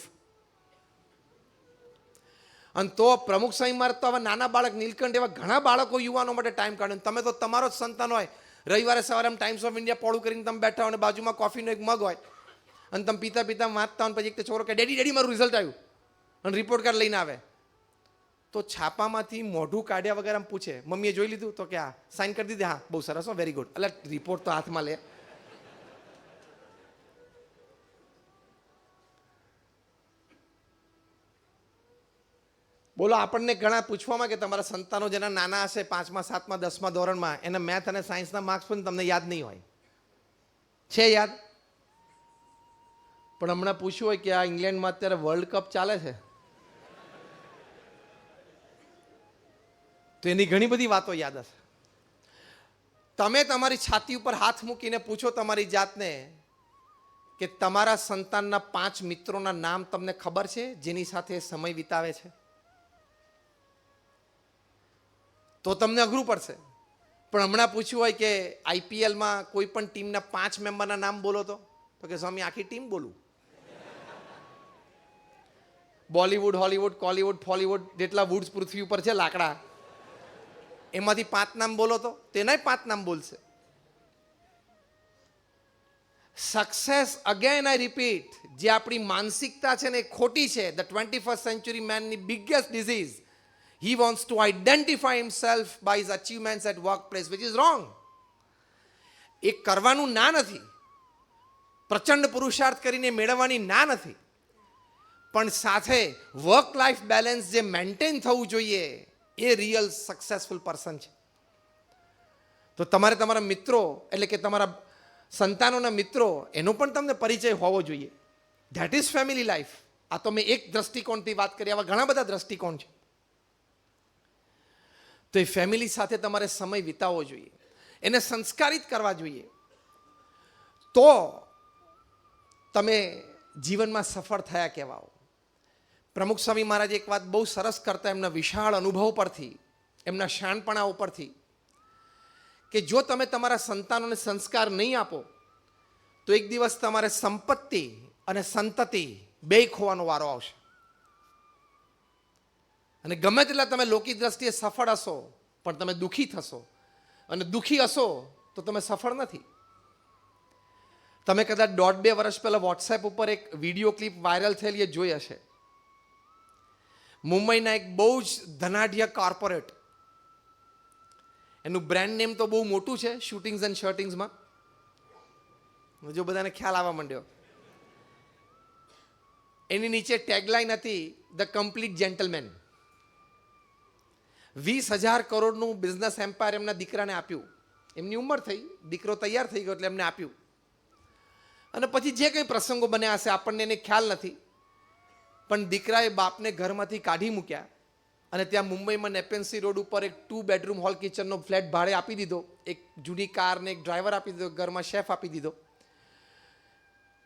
અને તો પ્રમુખ સ્વામી મહારાજ તો હવે નાના બાળક નીલકંઠ એવા ઘણા બાળકો યુવાનો માટે ટાઈમ કાઢે. તમે તો તમારો જ સંતાન હોય, રવિવારે સવારે આમ ટાઈમ્સ ઓફ ઇન્ડિયા પોળું કરીને તમે બેઠા હોય અને બાજુમાં કોફીનો એક મગ હોય અને તમે પીતા પીતા વાંચતા હોય, પછી એક છોકરો કે ડેડી ડેડી મારું રિઝલ્ટ આવ્યું અને રિપોર્ટ કાર્ડ લઈને આવે તો છાપામાંથી મોઢું કાઢ્યા વગર આમ પૂછે, મમ્મીએ જોઈ લીધું? તો કે હા. સાઇન કરી દીધી? હા, બહુ સરસ, હો, વેરી ગુડ. એટલે રિપોર્ટ તો હાથમાં લે. બોલો, આપણને ઘણા પૂછવામાં કે તમારા સંતાનો જેના નાના હશે 5મા 7મા 10મા ધોરણમાં, એના મેથ અને સાયન્સના માર્ક્સ પણ તમને યાદ નહીં હોય. છે યાદ? પણ હમણાં પૂછ્યું હોય કે આ ઇંગ્લેન્ડમાં અત્યારે વર્લ્ડ કપ ચાલે છે તો એની ઘણી બધી વાતો યાદ હશે. તમે તમારી છાતી ઉપર હાથ મૂકીને પૂછો તમારી જાતને કે તમારા સંતાનના 5 મિત્રોના નામ તમને ખબર છે જેની સાથે સમય વિતાવે છે? તો તમને અઘરું પડશે. પણ હમણાં પૂછ્યું હોય કે આઈપીએલમાં કોઈ પણ ટીમના 5 મેમ્બરના નામ બોલો તો કે સ્વામી આખી ટીમ બોલું. બોલીવુડ, હોલીવુડ, કોલીવુડ, ફોલીવુડ જેટલા વુડ્સ પૃથ્વી ઉપર છે લાકડા, એમાંથી 5 નામ બોલો તો તેનાય 5 નામ બોલશે. સક્સેસ, અગેન આઈ રિપીટ, જે આપણી માનસિકતા છે ને એ ખોટી છે. ધ 21st સેન્ચુરી મેનની biggest disease, he wants to identify himself by his achievements at workplace, which is wrong. એ કરવાનું ના નથી, પ્રચંડ પુરુષાર્થ કરીને મેળવવાની ના નથી, પણ સાથે વર્ક લાઈફ બેલેન્સ જે મેન્ટેન થવું જોઈએ એ રિયલ સક્સેસફુલ પર્સન છે. તો તમારે તમારા મિત્રો એટલે કે તમારા સંતાનોના મિત્રો એનો પણ તમને પરિચય હોવો જોઈએ. That is family life. આ તો મેં એક દ્રષ્ટિકોણથી વાત કરી, આવા ઘણા બધા દ્રષ્ટિકોણ છે. તો એ ફેમિલી સાથે તમારે સમય વિતાવવો જોઈએ, એને સંસ્કારિત કરવા જોઈએ, તો તમે જીવનમાં સફળ થયા કહેવાઓ. પ્રમુખ સ્વામી મહારાજ એક વાત બહુ સરસ કરતા એમના વિશાળ અનુભવ પરથી, એમના શાણપણા ઉપરથી, કે જો તમે તમારા સંતાનોને સંસ્કાર નહીં આપો તો એક દિવસ તમારે સંપત્તિ અને સંતતિ બે ખોવાનો વારો આવશે. અને ગમે તેટલા તમે લોકી દ્રષ્ટિએ સફળ હશો પણ તમે દુઃખી થશો, અને દુઃખી હશો તો તમે સફળ નથી. તમે કદાચ 1.5-2 વર્ષ પહેલાં વોટ્સએપ ઉપર એક વિડીયો ક્લિપ વાયરલ થયેલી એ જોઈ હશે. મુંબઈના એક બહુ જ ધનાઢ્ય કોર્પોરેટ, એનું બ્રાન્ડ નેમ તો બહુ મોટું છે શૂટિંગ્સ એન્ડ શર્ટિંગ્સમાં, જો બધાને ખ્યાલ આવવા માંડ્યો. એની નીચે ટેગલાઇન હતી ધ કમ્પ્લીટ જેન્ટલમેન. 20,000 કરોડનું બિઝનેસ એમ્પાયર એમના દીકરાને આપ્યું. એમની ઉંમર થઈ, દીકરો તૈયાર થઈ ગયો એટલે એમને આપ્યું. અને પછી જે કંઈ પ્રસંગો બન્યા હશે આપણને એને ખ્યાલ નથી, પણ દીકરાએ બાપને ઘરમાંથી કાઢી મૂક્યા અને ત્યાં મુંબઈમાં નેપેન્સી રોડ ઉપર એક 2 બેડરૂમ હોલ કિચનનો ફ્લેટ ભાડે આપી દીધો, એક જૂની કાર ને એક ડ્રાઈવર આપી દીધો, ઘરમાં શેફ આપી દીધો.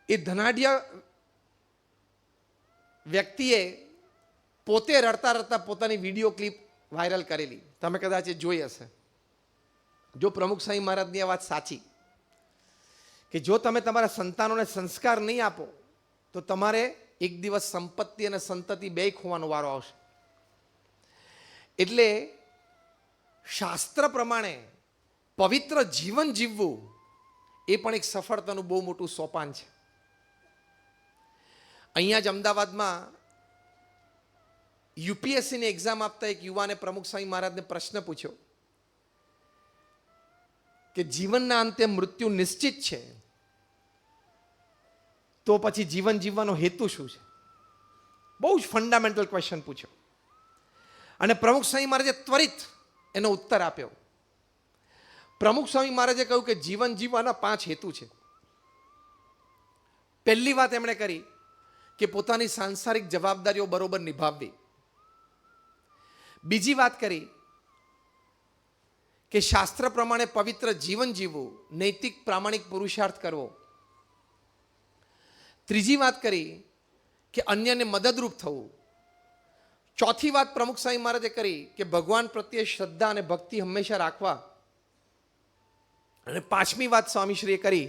એ ધનાઢ્ય વ્યક્તિએ પોતે રડતા રડતા પોતાની વિડીયો ક્લિપ વાયરલ કરેલી, તમે કદાચ એ જોઈ હશે. જો પ્રમુખ સ્વામી મહારાજની આ વાત સાચી કે જો તમે તમારા સંતાનોને સંસ્કાર નહીં આપો તો તમારે એક દિવસ સંપત્તિ અને સંતતિ બે ખોવાનો વારો આવશે. એટલે શાસ્ત્ર પ્રમાણે પવિત્ર જીવન જીવવું એ પણ એક સફળતાનું બહુ મોટું સોપાન છે. અહીંયા જ અમદાવાદમાં યુપીએસસીની એક્ઝામ આપતા એક યુવાને પ્રમુખ સ્વામી મહારાજને પ્રશ્ન પૂછ્યો કે જીવનના અંતે મૃત્યુ નિશ્ચિત છે તો પછી જીવન જીવવાનો હેતુ શું છે? બહુ જ ફંડામેન્ટલ ક્વેશ્ચન પૂછ્યો અને પ્રમુખ સ્વામી મહારાજે ત્વરિત એનો ઉત્તર આપ્યો. પ્રમુખ સ્વામી મહારાજે કહ્યું કે જીવન જીવવાના 5 હેતુ છે. પહેલી વાત એમણે કરી કે પોતાની સાંસારિક જવાબદારીઓ બરોબર નિભાવવી. બીજી વાત કરી કે શાસ્ત્ર પ્રમાણે પવિત્ર જીવન જીવવું, નૈતિક પ્રામાણિક પુરુષાર્થ કરવો. ત્રીજી વાત કરી કે અન્યને મદદરૂપ થવું. ચોથી વાત પ્રમુખ સ્વામી મહારાજે કરી કે ભગવાન પ્રત્યે શ્રદ્ધા અને ભક્તિ હંમેશા રાખવા. અને પાંચમી વાત સ્વામીશ્રીએ કરી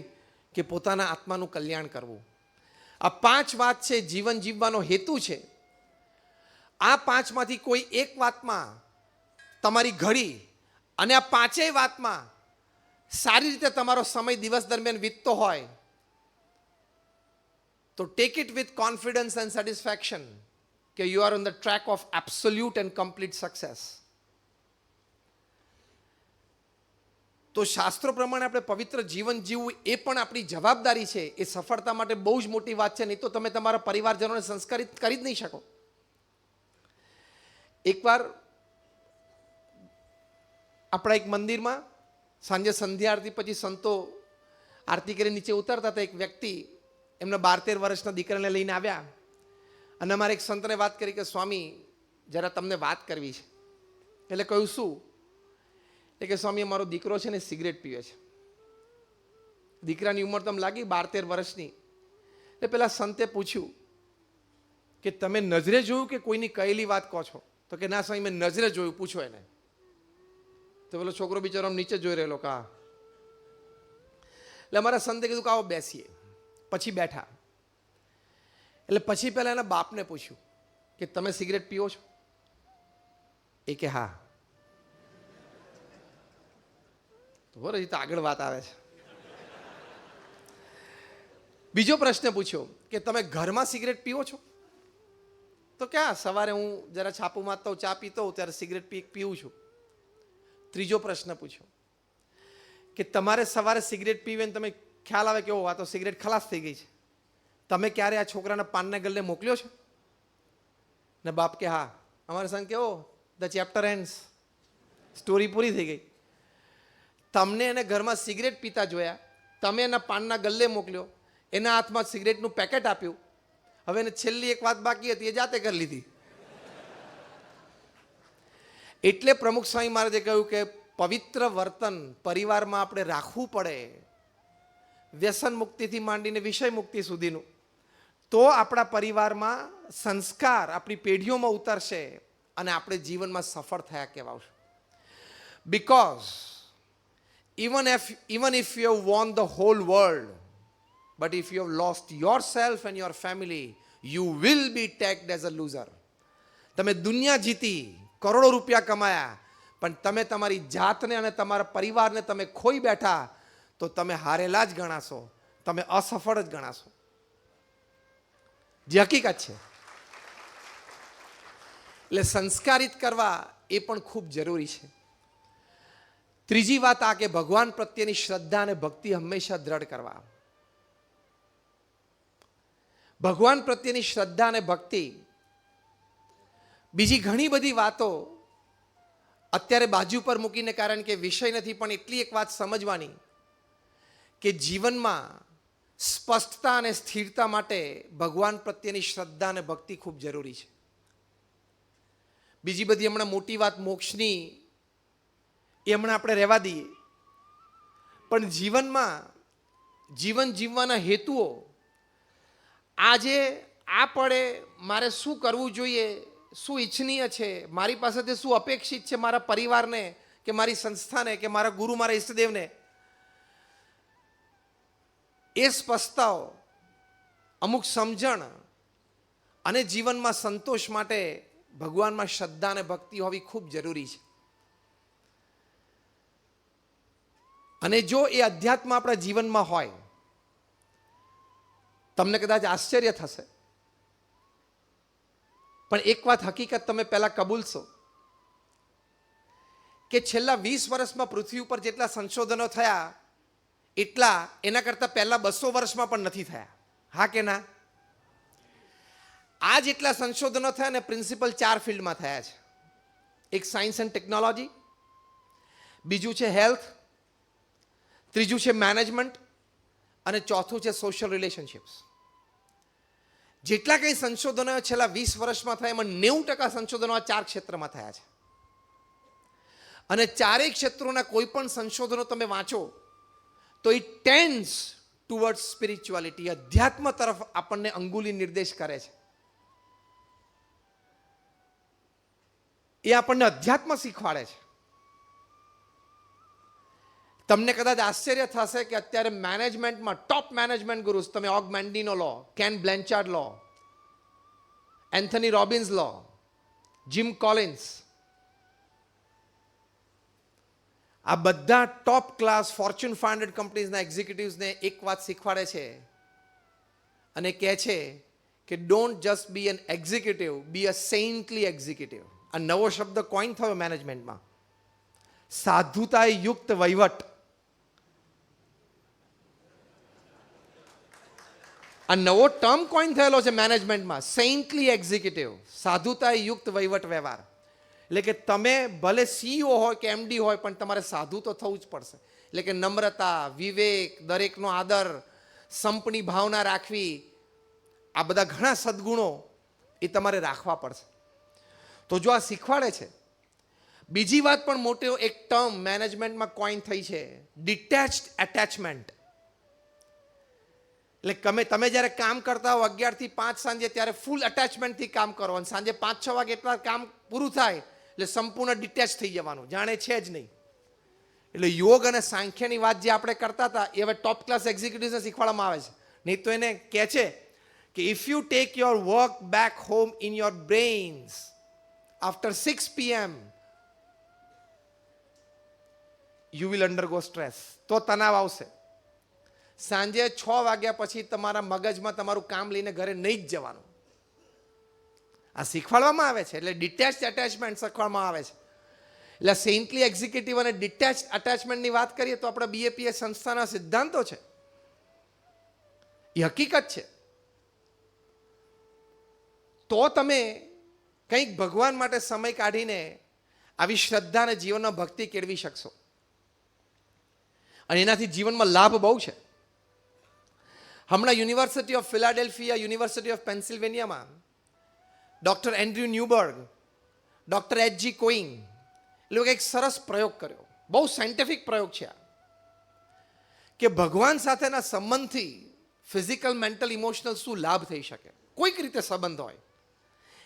કે પોતાના આત્માનું કલ્યાણ કરવું. આ 5 વાત છે, જીવન જીવવાનો હેતુ છે. આ પાંચમાંથી કોઈ એક વાતમાં તમારી ઘડી અને આ પાંચેય વાતમાં સારી રીતે તમારો સમય દિવસ દરમિયાન વીતતો હોય તો take it with confidence and satisfaction કે you are on the track of absolute and complete success. તો શાસ્ત્રો પ્રમાણે આપણે પવિત્ર જીવન જીવવું એ પણ આપણી જવાબદારી છે. એ સફળતા માટે બહુ જ મોટી વાત છે. નહીં તો તમે તમારા પરિવારજનોને સંસ્કારિત કરી જ નહીં શકો. એકવાર આપણા એક મંદિરમાં સાંજે સંધ્યા આરતી પછી સંતો આરતી કરી નીચે ઉતરતા હતા. એક વ્યક્તિ એમના 12-13 વર્ષના દીકરાને લઈને આવ્યા અને અમારે એક સંતને વાત કરી કે સ્વામી જરા તમને વાત કરવી છે. એટલે કહ્યું શું? એટલે કે સ્વામી અમારો દીકરો છે ને સિગરેટ પીવે છે. દીકરાની ઉંમર તમને લાગી 12-13 વર્ષની. એટલે પેલા સંતે પૂછ્યું કે તમે નજરે જોયું કે કોઈની કહેલી વાત કહો છો? તો કે ના સ્વામી મેં નજરે જોયું, પૂછો એને. તો પેલો છોકરો બિચારો નીચે જોઈ રહેલો કા. એટલે અમારા સંતે કીધું કે આવો બેસીએ. પછી બેઠા. એટલે પછી પહેલા એના બાપને પૂછ્યું કે તમે સિગરેટ પીવો છો? એ કે હા. તો બરાબર, તો આગળ વાત આવે છે. બીજો પ્રશ્ન પૂછ્યો કે તમે ઘરમાં સિગરેટ પીવો છો? તો ક્યાં, સવારે હું જરા છાપું મારતો હોઉં, ચા પીતો હોઉં ત્યારે સિગરેટ પીવું છું. ત્રીજો પ્રશ્ન પૂછ્યો કે તમારે સવારે સિગરેટ પીવે ને તમે ખ્યાલ આવે કે ઓ આ તો સિગરેટ ખલાસ થઈ ગઈ છે, તમે ક્યારે આ છોકરાના પાનના ગલ્લે મોકલ્યો છે? ને બાપ કે હા. અમારે સંગ કે ઓ ધ ચેપ્ટર એન્ડ્સ, સ્ટોરી પૂરી થઈ ગઈ. તમને એને ઘરમાં સિગરેટ પીતા જોયા, તમે એના પાનના ગલ્લે મોકલ્યો, એના હાથમાં સિગરેટનું પેકેટ આપ્યું, હવે એને છેલ્લી એક વાત બાકી હતી એ જાતે કરી લીધી. એટલે પ્રમુખ સ્વામી મહારાજે કહ્યું કે પવિત્ર વર્તન પરિવારમાં આપણે રાખવું પડે, વ્યસન મુક્તિથી માંડીને વિષય મુક્તિ સુધીનું. તો આપણા પરિવારમાં સંસ્કાર આપણી પેઢીઓમાં ઉતરશે અને આપણે જીવનમાં સફળ થયા કહેવાશું. Because even if you have won the whole world, but if you have lost yourself and your family, you will be tagged as a loser. તમે દુનિયા જીતી, કરોડો રૂપિયા કમાયા, પણ તમે તમારી જાતને અને તમારા પરિવારને તમે ખોઈ બેઠા તો તમે હારેલા જ ગણાશો, તમે અસફળ જ ગણાશો. જે હકીકત છે. એટલે સંસ્કારિત કરવા એ પણ ખૂબ જરૂરી છે. ત્રીજી વાત આ કે ભગવાન પ્રત્યેની શ્રદ્ધા અને ભક્તિ હંમેશા દ્રઢ કરવા. ભગવાન પ્રત્યેની શ્રદ્ધા અને ભક્તિ, બીજી ઘણી બધી વાતો અત્યારે બાજુ પર મૂકીને, કારણ કે વિષય નથી, પણ એટલી એક વાત સમજવાની કે જીવનમાં સ્પષ્ટતા અને સ્થિરતા માટે ભગવાન પ્રત્યેની શ્રદ્ધા અને ભક્તિ ખૂબ જરૂરી છે. બીજી બધી હમણાં મોટી વાત મોક્ષની એ હમણાં આપણે રહેવા દઈએ, પણ જીવન જીવવાના હેતુઓ આજે આ પડે મારે શું કરવું જોઈએ, શું ઈચ્છનીય છે, મારી પાસેથી શું અપેક્ષિત છે મારા પરિવારને કે મારી સંસ્થાને કે મારા ગુરુ મારા ઈષ્ટદેવને, એ સ્પષ્ટતાઓ, અમુક સમજણ અને જીવનમાં સંતોષ માટે ભગવાનમાં શ્રદ્ધા અને ભક્તિ હોવી ખૂબ જરૂરી છે. અને જો એ અધ્યાત્મ આપણા જીવનમાં હોય, તમને કદાચ આશ્ચર્ય થશે, પણ એક વાત હકીકત તમે પહેલા કબૂલશો કે છેલ્લા 20 વર્ષમાં પૃથ્વી ઉપર જેટલા સંશોધનો થયા એટલા એના કરતાં પહેલા 200 વર્ષમાં પણ નથી થયા. હા કે ના? આ જેટલા સંશોધનો થયા ને પ્રિન્સિપલ 4 ફિલ્ડમાં થયા છે. એક સાયન્સ એન્ડ ટેકનોલોજી, બીજું છે હેલ્થ, ત્રીજું છે મેનેજમેન્ટ અને ચોથું છે સોશિયલ રિલેશનશિપ્સ. જેટલા કંઈ સંશોધનો છેલ્લા 20 વર્ષમાં થયા એમાં 90% સંશોધનો આ 4 ક્ષેત્રમાં થયા છે. અને 4 ક્ષેત્રોના કોઈ પણ સંશોધનો તમે વાંચો તો ઇટ ટેન્ડ્સ ટુવર્ડ્સ સ્પિરિચ્યુઆલિટી, અધ્યાત્મ તરફ આપણને અંગુલી નિર્દેશ કરે છે. એ આપણને અધ્યાત્મ શીખવાડે છે. તમને કદાચ આશ્ચર્ય થશે કે અત્યારે મેનેજમેન્ટમાં ટોપ મેનેજમેન્ટ ગુરુસ, તમે ઓગ મેન્ડીનો લો, કેન બ્લેન્ચાર્ડ લો, એન્થની રોબિન્સ લો, જીમ કોલિન્સ, આ બધા ટોપ ક્લાસ ફોર્ચ્યુન 500 કંપનીઝના એક્ઝિક્યુટિવ્સને એક વાત શીખવાડે છે અને કહે છે કે don't just be an executive, be a saintly executive. આ નવો શબ્દ કોઈન થયો મેનેજમેન્ટમાં, સાધુતાએ યુક્ત વહીવટ. આ નવો ટર્મ કોઈન થયેલો છે મેનેજમેન્ટમાં, સેન્ટલી એક્ઝિક્યુટિવ, સાધુતાએ યુક્ત વહીવટ વ્યવહાર. એટલે કે તમે ભલે સીઈઓ હોય કે એમડી હોય પણ તમારે સાધુ તો થવું જ પડશે. એટલે કે નમ્રતા, વિવેક, દરેકનો આદર, સંપની ભાવના રાખવી, આ બધા ઘણા સદગુણો એ તમારે રાખવા પડશે. તો જો આ શીખવાડે છે. બીજી વાત પણ મોટો એક ટર્મ મેનેજમેન્ટમાં કોઈન થઈ છે, ડિટેચ્ડ એટેચમેન્ટ. એટલે તમે જ્યારે કામ કરતા હો 11 થી 5 સાંજે, ત્યારે ફૂલ એટેચમેન્ટથી કામ કરો અને સાંજે 5-6 વાગે એટલા કામ પૂરું થાય એટલે સંપૂર્ણ ડિટેચ થઈ જવાનું, જાણે છે જ નહીં. એટલે યોગ અને સાંખ્યની વાત જે આપણે કરતા હતા એ હવે ટોપ ક્લાસ એક્ઝિક્યુટિવ્સને શીખવાડવામાં આવે છે. નહીં તો એને કહે છે કે if you take your work back home in your brains after 6 PM you will undergo stress. તો તણાવ આવશે. સાંજે 6 વાગ્યા પછી તમારા મગજમાં તમારું કામ લઈને ઘરે નહીં જ જવાનું. આ શીખવાડવામાં આવે છે. એટલે ડિટેચ્ડ એટેચમેન્ટ શીખવાડવામાં આવે છે. એટલે સેન્ટલી એક્ઝિક્યુટિવ અને ડિટેચ્ડ એટેચમેન્ટની વાત કરીએ તો આપણા BAPS સંસ્થાના સિદ્ધાંતો છે, એ હકીકત છે. તો તમે કંઈક ભગવાન માટે સમય કાઢીને આવી શ્રદ્ધા અને જીવનમાં ભક્તિ કેળવી શકશો અને એનાથી જીવનમાં લાભ બહુ છે. હમણાં university of Philadelphia, university of પેન્સિલ્વેનિયામાં doctor Andrew Newberg, doctor HG Koenig એ લોકોએ એક સરસ પ્રયોગ કર્યો. બહુ સાયન્ટિફિક પ્રયોગ છે આ, કે ભગવાન સાથેના સંબંધથી ફિઝિકલ, મેન્ટલ, ઇમોશનલ શું લાભ થઈ શકે. કોઈક રીતે સંબંધ હોય.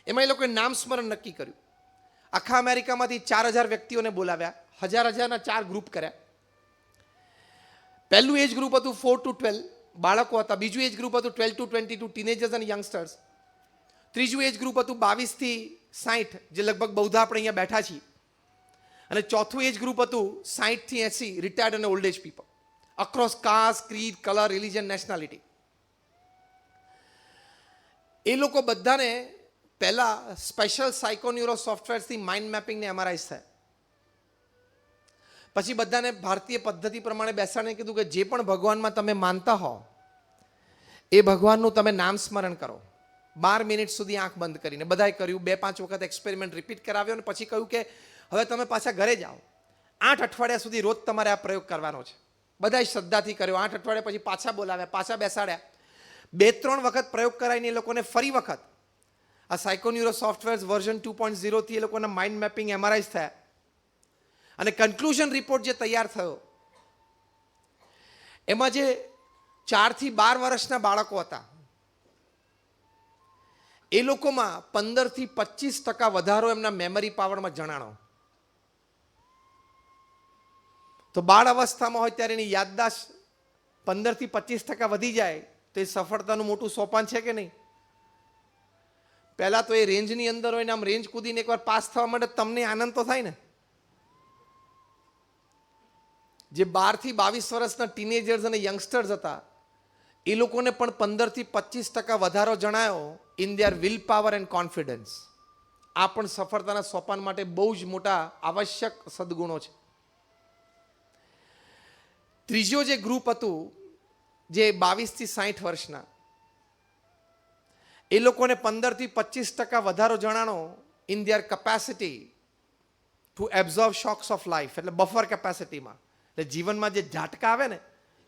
એમાં એ લોકોએ નામ સ્મરણ નક્કી કર્યું. આખા અમેરિકામાંથી 4000 વ્યક્તિઓને બોલાવ્યા, હજારના 4 ગ્રુપ કર્યા. પહેલું એજ ગ્રુપ હતું 4 to 12 બાળકો હતા. બીજું એજ ગ્રુપ હતું 12 to 22 ટીનેજર્સ અને યંગસ્ટર્સ. ત્રીજું એજ ગ્રુપ હતું 22 થી 60, જે લગભગ બધા આપણે અહીંયા બેઠા છીએ. અને ચોથું એજ ગ્રુપ હતું 60 થી 80, રિટાયર્ડ અને old age people, across caste, creed, colour, religion, nationality. એ લોકો બધાને પહેલા સ્પેશિયલ સાયકોન્યુરો સોફ્ટવેરથી માઇન્ડ મેપિંગને એમઆરઆઈ થાય. પછી બધાને ભારતીય પદ્ધતિ પ્રમાણે બેસાડીને કીધું કે જે પણ ભગવાનમાં તમે માનતા હો એ ભગવાનનું તમે નામ સ્મરણ કરો. 12 મિનિટ સુધી આંખ બંધ કરીને બધાએ કર્યું. 2-5 વખત એક્સપેરિમેન્ટ રિપીટ કરાવ્યો અને પછી કહ્યું કે હવે તમે પાછા ઘરે જાઓ. 8 અઠવાડિયા સુધી રોજ તમારે આ પ્રયોગ કરવાનો છે. બધાએ શ્રદ્ધાથી કર્યો. 8 અઠવાડિયા પછી પાછા બોલાવ્યા, પાછા બેસાડ્યા. 2-3 વખત પ્રયોગ કરાવીને એ લોકોને ફરી વખત આ સાયકોન્યુરો સોફ્ટવેર વર્ઝન 2.0 થી એ લોકોના માઇન્ડ મેપિંગ એમઆરઆઈ થયા. અને કન્ક્લુઝન રિપોર્ટ જે તૈયાર થયો એમાં જે 4 થી 12 વર્ષના બાળકો હતા એ લોકોમાં 15 થી 25% વધારો એમના મેમરી પાવરમાં જણાણો. તો બાળ અવસ્થામાં હોય ત્યારે એની યાદદાસ્ત 15 થી 25% વધી જાય તો એ સફળતાનું મોટું સોપાન છે કે નહીં? પહેલા તો એ રેન્જની અંદર હોય ને આમ રેન્જ કૂદીને એકવાર પાસ થવા માટે તમને આનંદ તો થાય ને. જે 12 થી 22 વર્ષના ટીનેજર્સ અને યંગસ્ટર્સ હતા એ લોકોને પણ 15 થી 25% વધારો જણાયો in their willpower and confidence. આ પણ સફળતાના સોપાન માટે બહુ જ મોટા આવશ્યક સદગુણો છે. ત્રીજો જે ગ્રુપ હતું જે 22 થી 60 વર્ષના એ લોકોને 15 થી 25% વધારો જણાણો in their capacity to absorb shocks of life, એટલે બફર કેપેસિટીમાં. એટલે જીવનમાં જે ઝાટકા આવે ને,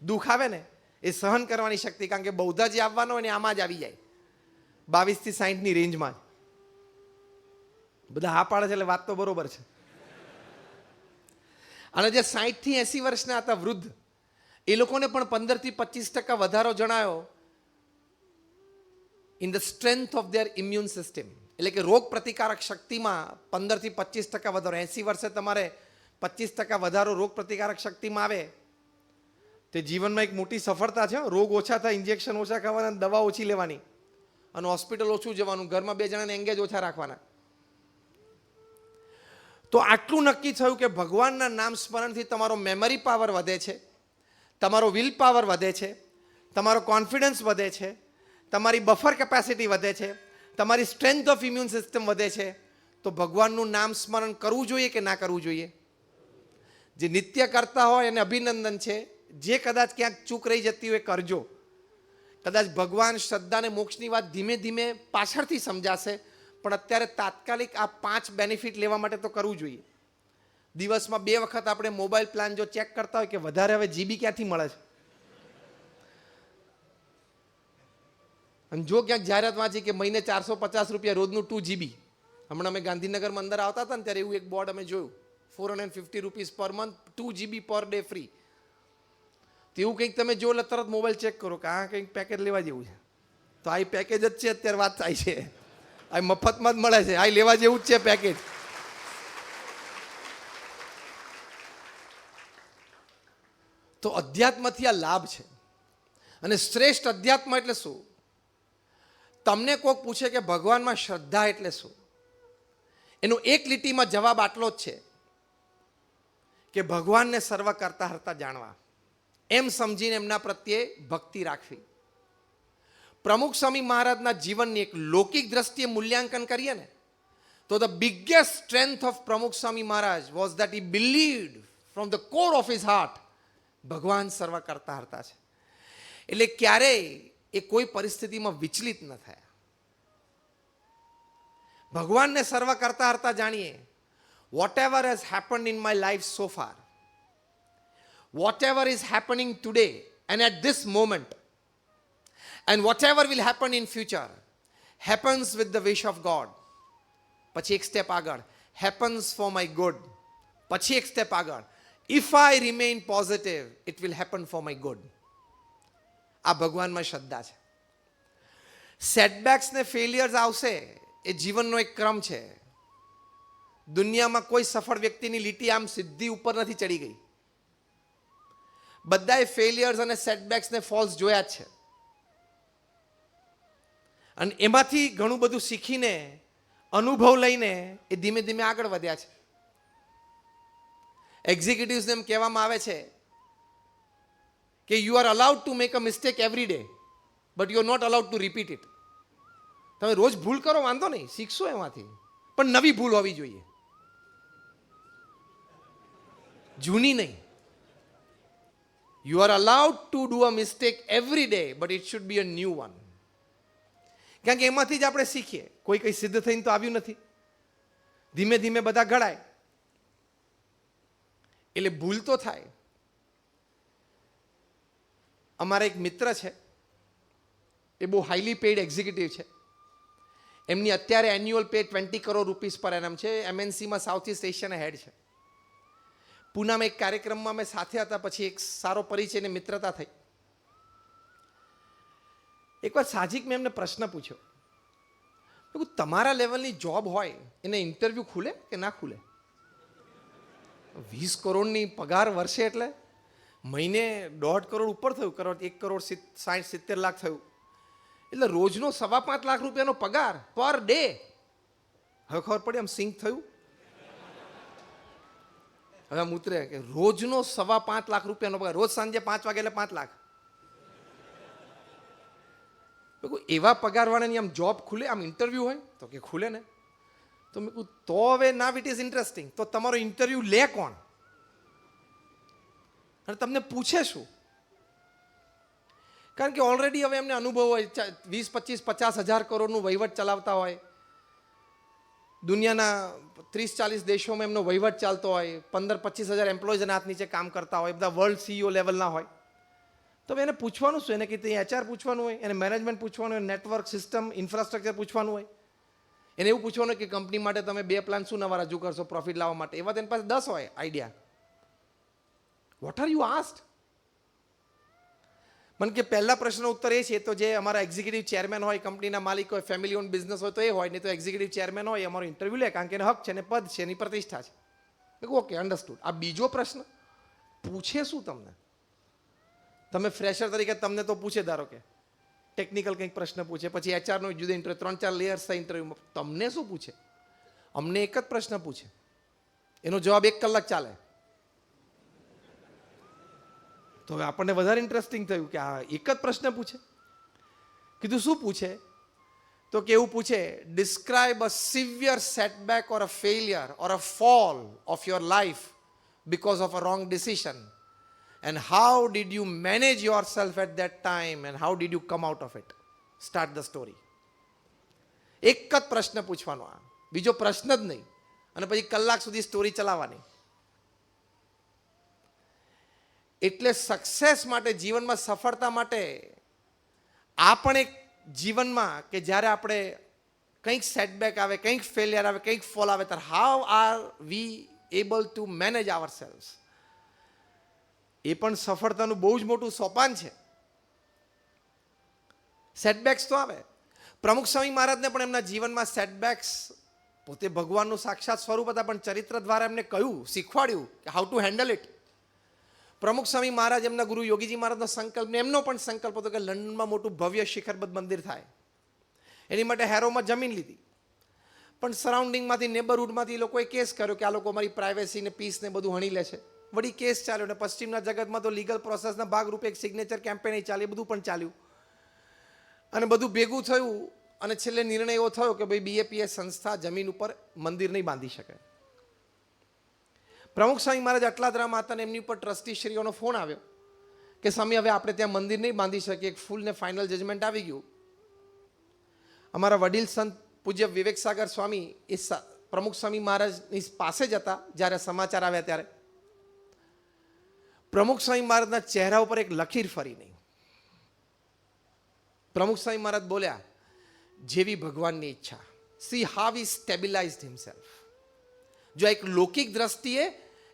દુઃખ આવે ને, એ સહન કરવાની શક્તિ. કારણ કે બૌદ્ધા જે આવવાનો હોય ને આમાં જ આવી જાય 22 થી 60ની રેન્જમાં. બધા હા પાડે છે એટલે વાત તો બરોબર છે. અને જે 60 થી 80 વર્ષના હતા વૃદ્ધ એ લોકોને પણ 15 થી 25% વધારો જણાયો in the strength of their immune system. એટલે કે રોગ પ્રતિકારક શક્તિમાં 15 થી 25% વધારો. 80 વર્ષે તમારે 25% વધારો રોગ પ્રતિકારક શક્તિમાં આવે તે જીવનમાં એક મોટી સફળતા છે. રોગ ઓછા થાય, ઇન્જેક્શન ઓછા ખાવાના, દવા ઓછી લેવાની અને હોસ્પિટલ ઓછું જવાનું, ઘરમાં 2 જણાને એંગેજ ઓછા રાખવાના. તો આટલું નક્કી થયું કે ભગવાનના નામ સ્મરણથી તમારો મેમરી પાવર વધે છે, તમારો વિલ પાવર વધે છે, તમારો કોન્ફિડન્સ વધે છે, તમારી બફર કેપેસિટી વધે છે, તમારી સ્ટ્રેન્થ ઓફ ઇમ્યુન સિસ્ટમ વધે છે. તો ભગવાનનું નામ સ્મરણ કરવું જોઈએ કે ના કરવું જોઈએ? જે નિત્ય કરતા હોય એને અભિનંદન છે. જે કદાચ ક્યાંક ચૂક રહી જતી હોય કરજો. કદાચ ભગવાન, શ્રદ્ધા અને મોક્ષની વાત ધીમે ધીમે પાછળથી સમજાશે, પણ અત્યારે તાત્કાલિક આ 5 બેનિફિટ લેવા માટે તો કરવું જોઈએ. દિવસમાં 2 વખત આપણે મોબાઈલ પ્લાન જો ચેક કરતા હોય કે વધારે હવે જીબી ક્યાંથી મળે છે, અને જો ક્યાંક જાહેરાત વાંચી કે મહિને 450 રૂપિયા રોજનું 2 GB. હમણાં અમે ગાંધીનગરમાં અંદર આવતા હતા ને ત્યારે એવું એક બોર્ડ અમે જોયું, 450 rupees per month, 2 GB per day free. તો એવું કંઈક તમે જો એટલે તરત મોબાઈલ ચેક કરો કે આ કંઈક પેકેજ લેવા જેવું છે. તો આ પેકેજ જ છે, અત્યારે વાત થાય છે, આ મફતમાં જ મળે છે, આ લેવા જેવું જ છે પેકેજ. તો અધ્યાત્મથી આ લાભ છે. અને શ્રેષ્ઠ અધ્યાત્મ એટલે શું? તમને કોઈક પૂછે કે ભગવાનમાં શ્રદ્ધા એટલે શું, એનો એક લીટીમાં જવાબ આટલો જ છે કે ભગવાનને સર્વ કરતા હરતા જાણવા, એમ સમજીને એમના પ્રત્યે ભક્તિ રાખવી. પ્રમુખ સ્વામી મહારાજના જીવનની એક લૌકિક દ્રષ્ટિએ મૂલ્યાંકન કરીએ ને તો the biggest strength of Pramukh Swami Maharaj was that he believed from the core of his heart ભગવાન સર્વ કરતા હરતા છે. એટલે ક્યારેય એ કોઈ પરિસ્થિતિમાં વિચલિત ન થયા. ભગવાનને સર્વ કરતા હરતા જાણીએ. Whatever has happened in my life so far, whatever is happening today and at this moment, and whatever will happen in future happens with the wish of God. પછી એક સ્ટેપ આગળ, happens for my good. પછી એક step આગળ, if I remain positive it will happen for my good. આ ભગવાનમાં શ્રદ્ધા છે. સેટબેક્સ ને ફેલિયર્સ આવશે, એ જીવનનો એક ક્રમ છે. દુનિયામાં કોઈ સફળ વ્યક્તિની લીટી આમ સીધી ઉપર નથી ચડી ગઈ. બધાએ ફેલિયર્સ અને સેટબેક્સ ને ફોલ્સ જોયા જ છે, અને એમાંથી ઘણું બધું શીખીને, અનુભવ લઈને એ ધીમે ધીમે આગળ વધ્યા છે. એક્ઝિક્યુટિવ્સને એમ કહેવામાં આવે છે કે you are allowed to make a mistake every day, but you are not allowed to repeat it. તમે રોજ ભૂલ કરો, વાંધો નહીં, શીખશો એમાંથી, પણ નવી ભૂલ હોવી જોઈએ, જૂની નહીં. You are allowed to do a mistake every day, but it should be a new one. કારણ કે એમાંથી જ આપણે શીખીએ. કોઈ કંઈ સિદ્ધ થઈને તો આવ્યું નથી, ધીમે ધીમે બધા ઘડાય, એટલે ભૂલ તો થાય. અમારા એક મિત્ર છે, એ બહુ હાઈલી પેઇડ એક્ઝિક્યુટિવ છે. એમની અત્યારે એન્યુઅલ પે 20 કરોડ રૂપીસ પર એનમ છે. MNCમાં સાઉથ ઇસ્ટ એશિયાના હેડ છે. પૂનામાં એક કાર્યક્રમમાં અમે સાથે હતા, પછી એક સારો પરિચય અને મિત્રતા થઈ. એકવાર સાહજિક મેં એમને પ્રશ્ન પૂછ્યો, તમારા લેવલની જોબ હોય એને ઇન્ટરવ્યૂ ખુલે કે ના ખુલે? 20 કરોડની પગાર વર્ષે એટલે મહિને 1.5 કરોડ ઉપર થયું, 1 કરોડ 60-70 લાખ થયું, એટલે રોજનો 5.25 લાખ રૂપિયાનો પગાર પર ડે. હવે ખબર પડી, આમ સિંક થયું. હવે આમ ઉતરે કે રોજનો 5.25 લાખ રૂપિયાનો પગાર, રોજ સાંજે 5 વાગે એટલે 5 લાખ. એવા પગારવાળાની આમ જોબ ખુલે, આમ ઇન્ટરવ્યૂ હોય? તો કે ખુલે ને. તો મેં કહું તો હવે નાવ ઇટ ઇઝ ઇન્ટરેસ્ટિંગ. તો તમારો ઇન્ટરવ્યૂ લે કોણ અને તમને પૂછે શું? કારણ કે ઓલરેડી હવે એમને અનુભવ હોય, 20, 25, 50 હજાર કરોડનું વહીવટ ચલાવતા હોય, દુનિયાના 30-40 દેશોમાં એમનો વહીવટ ચાલતો હોય, 15-25 હજાર એમ્પ્લોઈઝના હાથ નીચે કામ કરતા હોય, બધા વર્લ્ડ CEO લેવલના હોય. તો એને પૂછવાનું શું? એને કીધું HR પૂછવાનું હોય, એને મેનેજમેન્ટ પૂછવાનું હોય, નેટવર્ક સિસ્ટમ ઇન્ફ્રાસ્ટ્રક્ચર પૂછવાનું હોય, એને એવું પૂછવાનું કે કંપની માટે તમે 2 પ્લાન શું નવા રજૂ કરશો પ્રોફિટ લાવવા માટે. એવા તેની પાસે 10 હોય idea. What are you asked? મને કે પહેલા પ્રશ્નનો ઉત્તર એ છે, તો જે અમારા એક્ઝિક્યુટિવ ચેરમેન હોય, કંપનીના માલિક હોય, ફેમિલી ઓન બિઝનેસ હોય તો એ હોય, નહીં તો એક્ઝિક્યુટિવ ચેરમેન હોય અમારો ઇન્ટરવ્યૂ લે, કારણ કે એને હક છે, ને પદ છે, એની પ્રતિષ્ઠા છે. Okay, understood. આ બીજો પ્રશ્ન પૂછે શું તમને? તમે ફ્રેશર તરીકે તમને તો પૂછે, ધારો કે ટેકનિકલ કંઈક પ્રશ્ન પૂછે, પછી HRનો જુદો ઇન્ટરવ્યૂ, 3-4 લેયર્સ થાય ઇન્ટરવ્યૂમાં. તમને શું પૂછે? અમને એક જ પ્રશ્ન પૂછે, એનો જવાબ 1 કલાક ચાલે. તો હવે આપણને વધારે ઇન્ટરેસ્ટિંગ થયું કે આ એક જ પ્રશ્ન પૂછે. કીધું શું પૂછે? તો કે એવું પૂછે, describe a severe setback or a failure or a fall of your life because of a wrong decision, and how did you manage yourself at that time, and how did you come out of it? Start the story. એક જ પ્રશ્ન પૂછવાનો, આ બીજો પ્રશ્ન જ નહીં, અને પછી કલાક સુધી સ્ટોરી ચલાવવાની. એટલે સક્સેસ માટે, જીવનમાં સફળતા માટે આ પણ એક જીવનમાં કે જ્યારે આપણે કંઈક સેટબેક આવે, કંઈક ફેલિયર આવે, કંઈક ફોલ આવે, ત્યારે how are we able to manage ourselves, એ પણ સફળતાનું બહુ જ મોટું સોપાન છે. સેટબેક્સ તો આવે. પ્રમુખ સ્વામી મહારાજને પણ એમના જીવનમાં સેટબેક્સ, પોતે ભગવાનનું સાક્ષાત સ્વરૂપ હતા, પણ ચરિત્ર દ્વારા એમને કહ્યું, શીખવાડ્યું કે હાઉ ટુ હેન્ડલ ઇટ. પ્રમુખ સ્વામી મહારાજ, એમના ગુરુ યોગીજી મહારાજનો સંકલ્પ, ને એમનો પણ સંકલ્પ હતો કે લંડનમાં મોટું ભવ્ય શિખરબદ્ધ મંદિર થાય. એની માટે હેરોમાં જમીન લીધી, પણ સરાઉન્ડિંગમાંથી, નેબરહુડમાંથી લોકોએ કેસ કર્યો કે આ લોકો અમારી પ્રાઇવેસી ને પીસ ને બધું હણી લે છે. વળી કેસ ચાલ્યો, ને પશ્ચિમના જગતમાં તો લીગલ પ્રોસેસના ભાગરૂપે એક સિગ્નેચર કેમ્પેન ચાલી, બધું પણ ચાલ્યું, અને બધું ભેગું થયું, અને છેલ્લે નિર્ણય એવો થયો કે ભાઈ BAPS સંસ્થા જમીન ઉપર મંદિર નહીં બાંધી શકે. પ્રમુખ સ્વામી મહારાજ અટલાદરામાં હતા, અને એમની ઉપર ટ્રસ્ટીશ્રીઓનો ફોન આવ્યો કે સ્વામી, હવે આપણે ત્યાં મંદિર નહીં બાંધી શકીએ, એક ફૂલ ને ફાઇનલ જજમેન્ટ આવી ગયું. અમારા વડીલ સંત પૂજ્ય વિવેક સાગર સ્વામી એ પ્રમુખ સ્વામી મહારાજની પાસે જ હતા જ્યારે સમાચાર આવ્યા. ત્યારે પ્રમુખ સ્વામી મહારાજના ચહેરા ઉપર એક લકીર ફરી નહીં. પ્રમુખ સ્વામી મહારાજ બોલ્યા, જેવી ભગવાનની ઈચ્છા. સી હાવ હી સ્ટેબિલાઇઝડ હિમસેલ્ફ. જો એક લૌકિક દ્રષ્ટિએ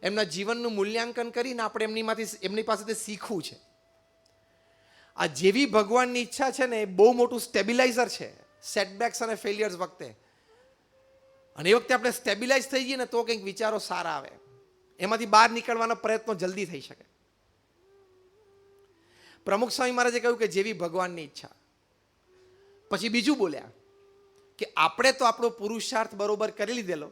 એમના જીવનનું મૂલ્યાંકન કરીને આપણે એમની પાસેથી શીખવું છે. આ જેવી ભગવાનની ઈચ્છા છે ને, એ બહુ મોટું સ્ટેબિલાઇઝર છે સેટબેક્સ અને ફેલિયર્સ વખતે. અને એ વખતે આપણે સ્ટેબિલાઇઝ થઈ જઈએ ને, તો કંઈક વિચારો સારા આવે, એમાંથી બહાર નીકળવાનો પ્રયત્નો જલ્દી થઈ શકે. પ્રમુખ સ્વામી મહારાજે કહ્યું કે જેવી ભગવાનની ઈચ્છા. પછી બીજું બોલ્યા કે આપણે તો આપણો પુરુષાર્થ બરોબર કરી લીધેલો,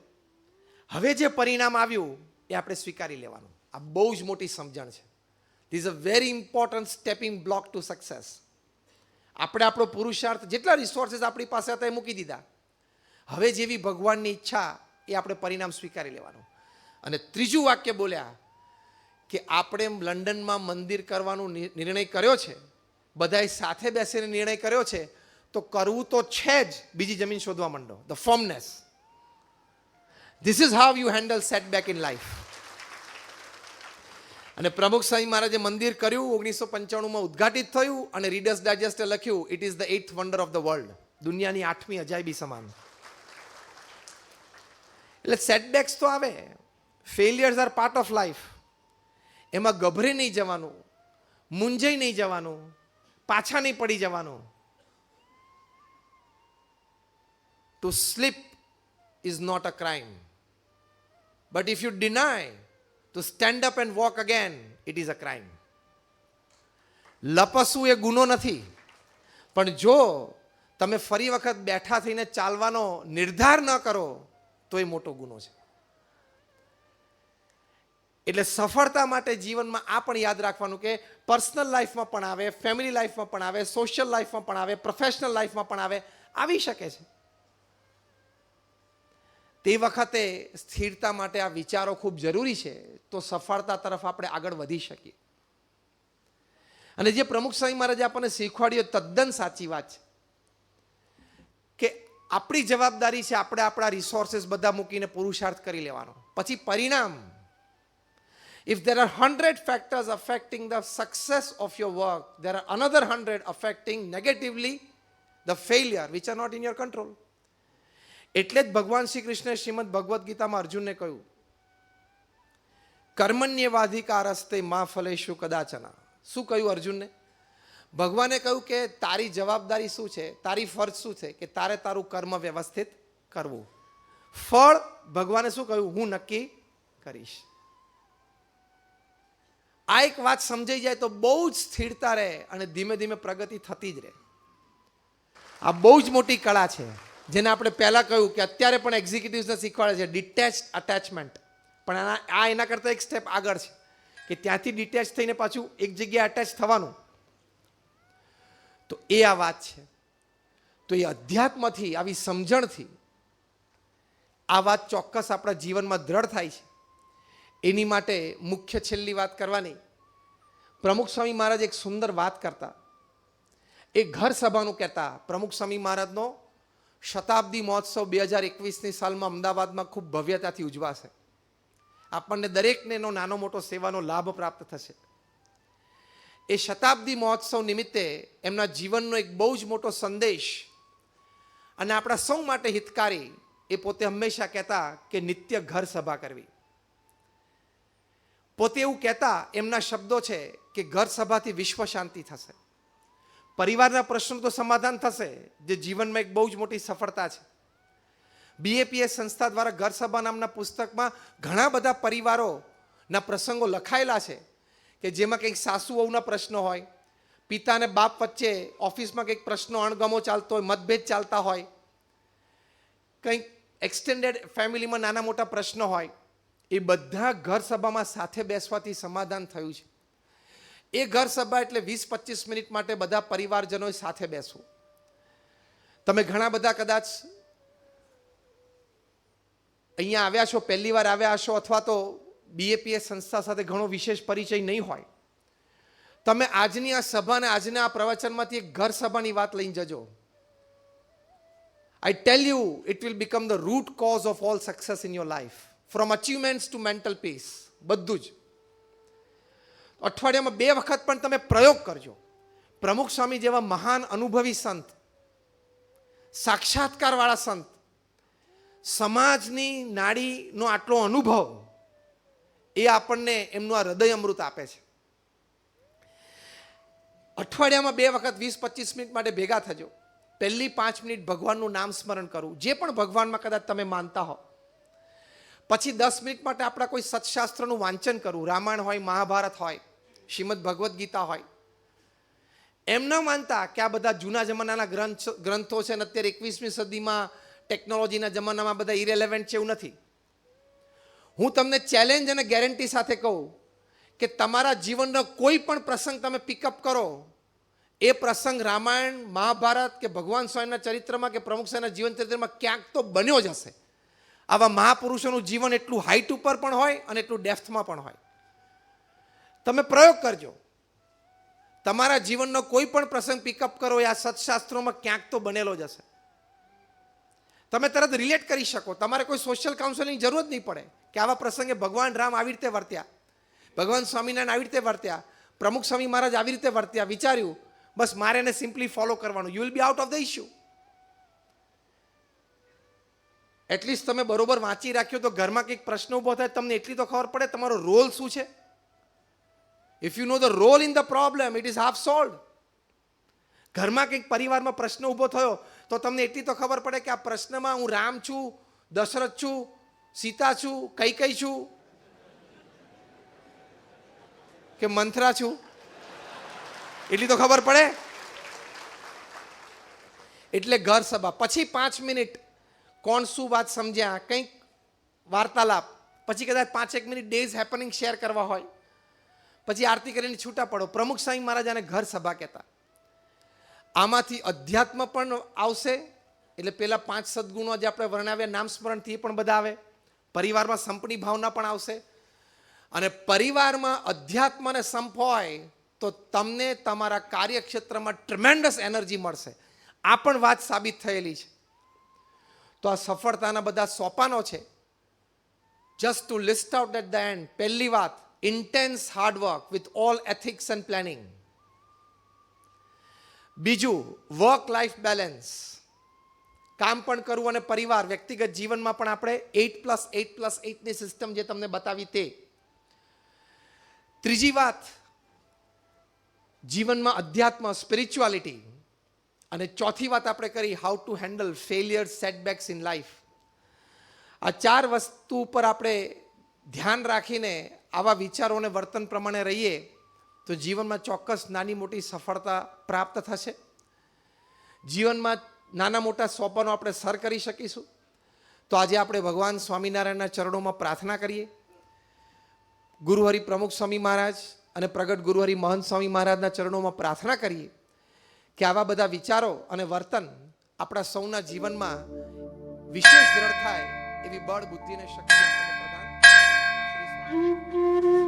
હવે જે પરિણામ આવ્યું એ આપણે સ્વીકારી લેવાનું. આ બહુ જ મોટી સમજણ છે. This is a very important stepping block to success. આપણે આપણો પુરુષાર્થ, જેટલા રિસોર્સિસ આપણી પાસે હતા એ મૂકી દીધા. હવે જેવી ભગવાનની ઈચ્છા એ આપણે પરિણામ સ્વીકારી લેવાનું. અને ત્રીજું વાક્ય બોલ્યા કે આપણે લંડનમાં મંદિર કરવાનો નિર્ણય કર્યો છે, બધાએ સાથે બેસીને નિર્ણય કર્યો છે, તો કરવું તો છે જ, બીજી જમીન શોધવા માંડો. The firmness. This is how you handle setback in life. અને પ્રમુખ સ્વામી મહારાજે મંદિર કર્યું, 1995માં ઉદ્ઘાટિત થયું, અને રીડર્સ ડાયજેસ્ટે લખ્યું, it is the 8th wonder of the world. દુનિયાની 8મી અજાયબી સમાન. એટલે સેટબેક્સ તો આવે, failures are part of life. એમાં ગભરે નહીં જવાનું, મૂંઝાઈ નહીં જવાનું, પાછા નહીં પડી જવાનું. To sleep is not a crime, but if you deny to stand up and walk again, it is a crime. લપસવું એ ગુનો નથી, પણ જો તમે ફરી વખત બેઠા થઈને ચાલવાનો નિર્ધાર ન કરો તો એ મોટો ગુનો છે. એટલે સફળતા માટે જીવનમાં આ પણ યાદ રાખવાનું કે પર્સનલ લાઈફમાં પણ આવે, ફેમિલી લાઈફમાં પણ આવે, સોશિયલ લાઈફમાં પણ આવે, પ્રોફેશનલ લાઈફમાં પણ આવે, આવી શકે છે. તે વખતે સ્થિરતા માટે આ વિચારો ખૂબ જરૂરી છે, તો સફળતા તરફ આપણે આગળ વધી શકીએ. અને જે પ્રમુખ સ્વામી મહારાજે આપણને શીખવાડ્યું તદ્દન સાચી વાત છે કે આપણી જવાબદારી છે આપણે આપણા રિસોર્સિસ બધા મૂકીને પુરુષાર્થ કરી લેવાનો. પછી પરિણામ, if there are 100 factors affecting the success of your work, there are another 100 affecting negatively the failure which are not in your control. એટલે જ ભગવાન શ્રી કૃષ્ણે શ્રીમદ ભગવદ્ ગીતામાં અર્જુનને કહ્યું, કર્મણ્યવાધિકારસ્તે મા ફલેષુ કદાચના. શું કહ્યું અર્જુનને? ભગવાને કહ્યું કે તારી જવાબદારી શું છે, તારી ફરજ શું છે કે તારે તારું કર્મ વ્યવસ્થિત કરવું. ફળ ભગવાને શું કહ્યું? હું નક્કી કરીશ. આ એક વાત સમજાઈ જાય તો બહુ જ સ્થિરતા રહે અને ધીમે ધીમે પ્રગતિ થતી જ રહે. આ બહુ જ મોટી કળા છે, જેને આપણે પહેલાં કહ્યું કે અત્યારે પણ એક્ઝિક્યુટિવ્સને શીખવાડે છે, ડિટેચ્ડ અટેચમેન્ટ. પણ આ એના કરતાં એક સ્ટેપ આગળ છે કે ત્યાંથી ડિટેચ થઈને પાછું એક જગ્યાએ અટેચ થવાનું. તો એ આ વાત છે. તો એ અધ્યાત્મથી, આવી સમજણથી આ વાત ચોક્કસ આપણા જીવનમાં દ્રઢ થાય છે. એની માટે મુખ્ય છેલ્લી વાત કરવાની, પ્રમુખ સ્વામી મહારાજ એક સુંદર વાત કરતા. એ ઘર સભાનું કહેતા. પ્રમુખ સ્વામી મહારાજનો શતાબ્દી મહોત્સવ 2021ની સાલમાં અમદાવાદમાં ખૂબ ભવ્યતાથી ઉજવાશે. આપણને દરેકને એનો નાનો મોટો સેવાનો લાભ પ્રાપ્ત થશે. એ શતાબ્દી મહોત્સવ નિમિત્તે એમના જીવનનો એક બહુ જ મોટો સંદેશ અને આપણા સૌ માટે હિતકારી, એ પોતે હંમેશા કહેતા કે નિત્ય ઘર સભા કરવી. પોતે એવું કહેતા, એમના શબ્દો છે કે ઘર સભાથી વિશ્વ શાંતિ થશે, પરિવારના પ્રશ્નો તો સમાધાન થશે, જે જીવનમાં એક બહુ જ મોટી સફળતા છે. BAPS સંસ્થા દ્વારા ઘર સભા નામના પુસ્તકમાં ઘણા બધા પરિવારોના પ્રસંગો લખાયેલા છે કે જેમાં કંઈક સાસુ વહુના પ્રશ્નો હોય, પિતા અને બાપ વચ્ચે ઓફિસમાં કંઈક પ્રશ્નો અણગમો ચાલતો હોય, મતભેદ ચાલતા હોય, કંઈક એક્સટેન્ડેડ ફેમિલીમાં નાના મોટા પ્રશ્નો હોય, એ બધા ઘર સભામાં સાથે બેસવાથી સમાધાન થયું છે. એ ઘર સભા એટલે 20-25 મિનિટ માટે બધા પરિવારજનોએ સાથે બેસવું. તમે ઘણા બધા કદાચ અહીંયા આવ્યા છો, પહેલી વાર આવ્યા હશો, અથવા તો BAPS સંસ્થા સાથે ઘણો વિશેષ પરિચય નહીં હોય. તમે આજની આ સભા અને આજના આ પ્રવચનમાંથી એક ઘર સભાની વાત લઈને જજો. I tell you, it will become the root cause of all success in your life, from achievements to mental peace. બધું જ. અઠવાડિયામાં 2 વખત પણ તમે પ્રયોગ કરજો. પ્રમુખ સ્વામી જેવા મહાન અનુભવી સંત, સાક્ષાત્કારવાળા સંત, સમાજની નાડીનો આટલો અનુભવ, એ આપણને એમનું આ હૃદય અમૃત આપે છે. અઠવાડિયામાં 2 વખત 20-25 મિનિટ માટે ભેગા થજો. પહેલી 5 મિનિટ ભગવાનનું નામ સ્મરણ કરવું, જે પણ ભગવાનમાં કદાચ તમે માનતા હો. પછી 10 મિનિટ માટે આપણા કોઈ સત્શાસ્ત્રનું વાંચન કરવું, રામાયણ હોય, મહાભારત હોય, શ્રીમદ ભગવદ્ ગીતા હોય. એમ ન માનતા કે આ બધા જૂના જમાનાના ગ્રંથો છે અને અત્યારે 21મી સદીમાં ટેકનોલોજીના જમાનામાં બધા ઇરેલેવન્ટ છે, એવું નથી. હું તમને ચેલેન્જ અને ગેરંટી સાથે કહું કે તમારા જીવનનો કોઈ પણ પ્રસંગ તમે પિકઅપ કરો, એ પ્રસંગ રામાયણ, મહાભારત કે ભગવાન સ્વામીના ચરિત્રમાં કે પ્રમુખ સ્વામીના જીવન ચરિત્રમાં ક્યાંક તો બન્યો જ હશે. આવા મહાપુરુષોનું જીવન એટલું હાઇટ ઉપર પણ હોય અને એટલું ડેપ્થમાં પણ હોય. તમે પ્રયોગ કરજો. તમારા જીવનનો કોઈ પણ પ્રસંગ પિકઅપ કરો, એ આ સત્શાસ્ત્રોમાં ક્યાંક તો બનેલો જ હશે. તમે તરત રિલેટ કરી શકો. તમારે કોઈ સોશિયલ કાઉન્સેલિંગ જરૂર જ નહીં પડે કે આવા પ્રસંગે ભગવાન રામ આવી રીતે વર્ત્યા, ભગવાન સ્વામિનારાયણ આવી રીતે વર્ત્યા, પ્રમુખ સ્વામી મહારાજ આવી રીતે વર્ત્યા. વિચાર્યું, બસ મારે એને સિમ્પલી ફોલો કરવાનું. You will be out of the issue. At least તમે બરોબર વાંચી રાખ્યો તો ઘરમાં કંઈક પ્રશ્ન ઊભો થાય, તમને એટલી તો ખબર પડે તમારો રોલ શું છે. If you know the role in the problem, it is half solved. ઘરમાં કંઈક પરિવારમાં પ્રશ્ન ઊભો થયો તો તમને એટલી તો ખબર પડે કે આ પ્રશ્નમાં હું રામ છું, દશરથ છું, સીતા છું, કઈ છું કે મંથરા છું, એટલી તો ખબર પડે. એટલે ઘર સભા. પછી 5 મિનિટ કોણ શું વાત સમજ્યા, કંઈક વાર્તાલાપ. પછી કદાચ 5-1 મિનિટ ડેઝ હેપનિંગ શેર કરવા હોય. પછી આરતી કરીને છૂટા પડો. પ્રમુખ સ્વામી મહારાજ આને ઘર સભા કહેતા. આમાંથી અધ્યાત્મ પણ આવશે, એટલે પેલા 5 સદગુણો જે આપણે વર્ણવ્યા નામ સ્મરણથી એ પણ બધા આવે. પરિવારમાં સંપની ભાવના પણ આવશે. અને પરિવારમાં અધ્યાત્મ અને સંપ હોય તો તમને તમારા કાર્યક્ષેત્રમાં ટ્રેમેન્ડસ એનર્જી મળશે. આ પણ વાત સાબિત થયેલી છે. તો આ સફળતાના બધા સોપાનો છે. Just to list out at the end. પહેલી વાત, intense hard work with all ethics and planning. બીજું, વર્ક લાઈફ બેલેન્સ. કામ પણ કરવું અને પરિવાર, વ્યક્તિગત જીવનમાં પણ આપણે 8+8+8ની સિસ્ટમ જે તમને બતાવી તે. ત્રીજી વાત, જીવનમાં અધ્યાત્મ, સ્પિરિચ્યુઆલિટી. અને ચોથી વાત આપણે કરી, how to handle failure, setbacks in life. આ 4 વસ્તુ ઉપર આપણે ધ્યાન રાખીને આવા વિચારોને વર્તન પ્રમાણે રહીએ તો જીવનમાં ચોક્કસ નાની મોટી સફળતા પ્રાપ્ત થશે. જીવનમાં નાના મોટા સોપાનો આપણે સર કરી શકીશું. તો આજે આપણે ભગવાન સ્વામિનારાયણના ચરણોમાં પ્રાર્થના કરીએ ગુરુહરિ પ્રમુખ સ્વામી મહારાજ અને પ્રગટ ગુરુહરિ મહંત સ્વામી મહારાજના ચરણોમાં પ્રાર્થના કરીએ કે આવા બધા વિચારો અને વર્તન આપણા સૌના જીવનમાં વિશેષ દ્રઢ થાય એવી બળ બુદ્ધિ અને શક્તિ આપણને પ્રદાન કરે. શ્રી સ્વામી.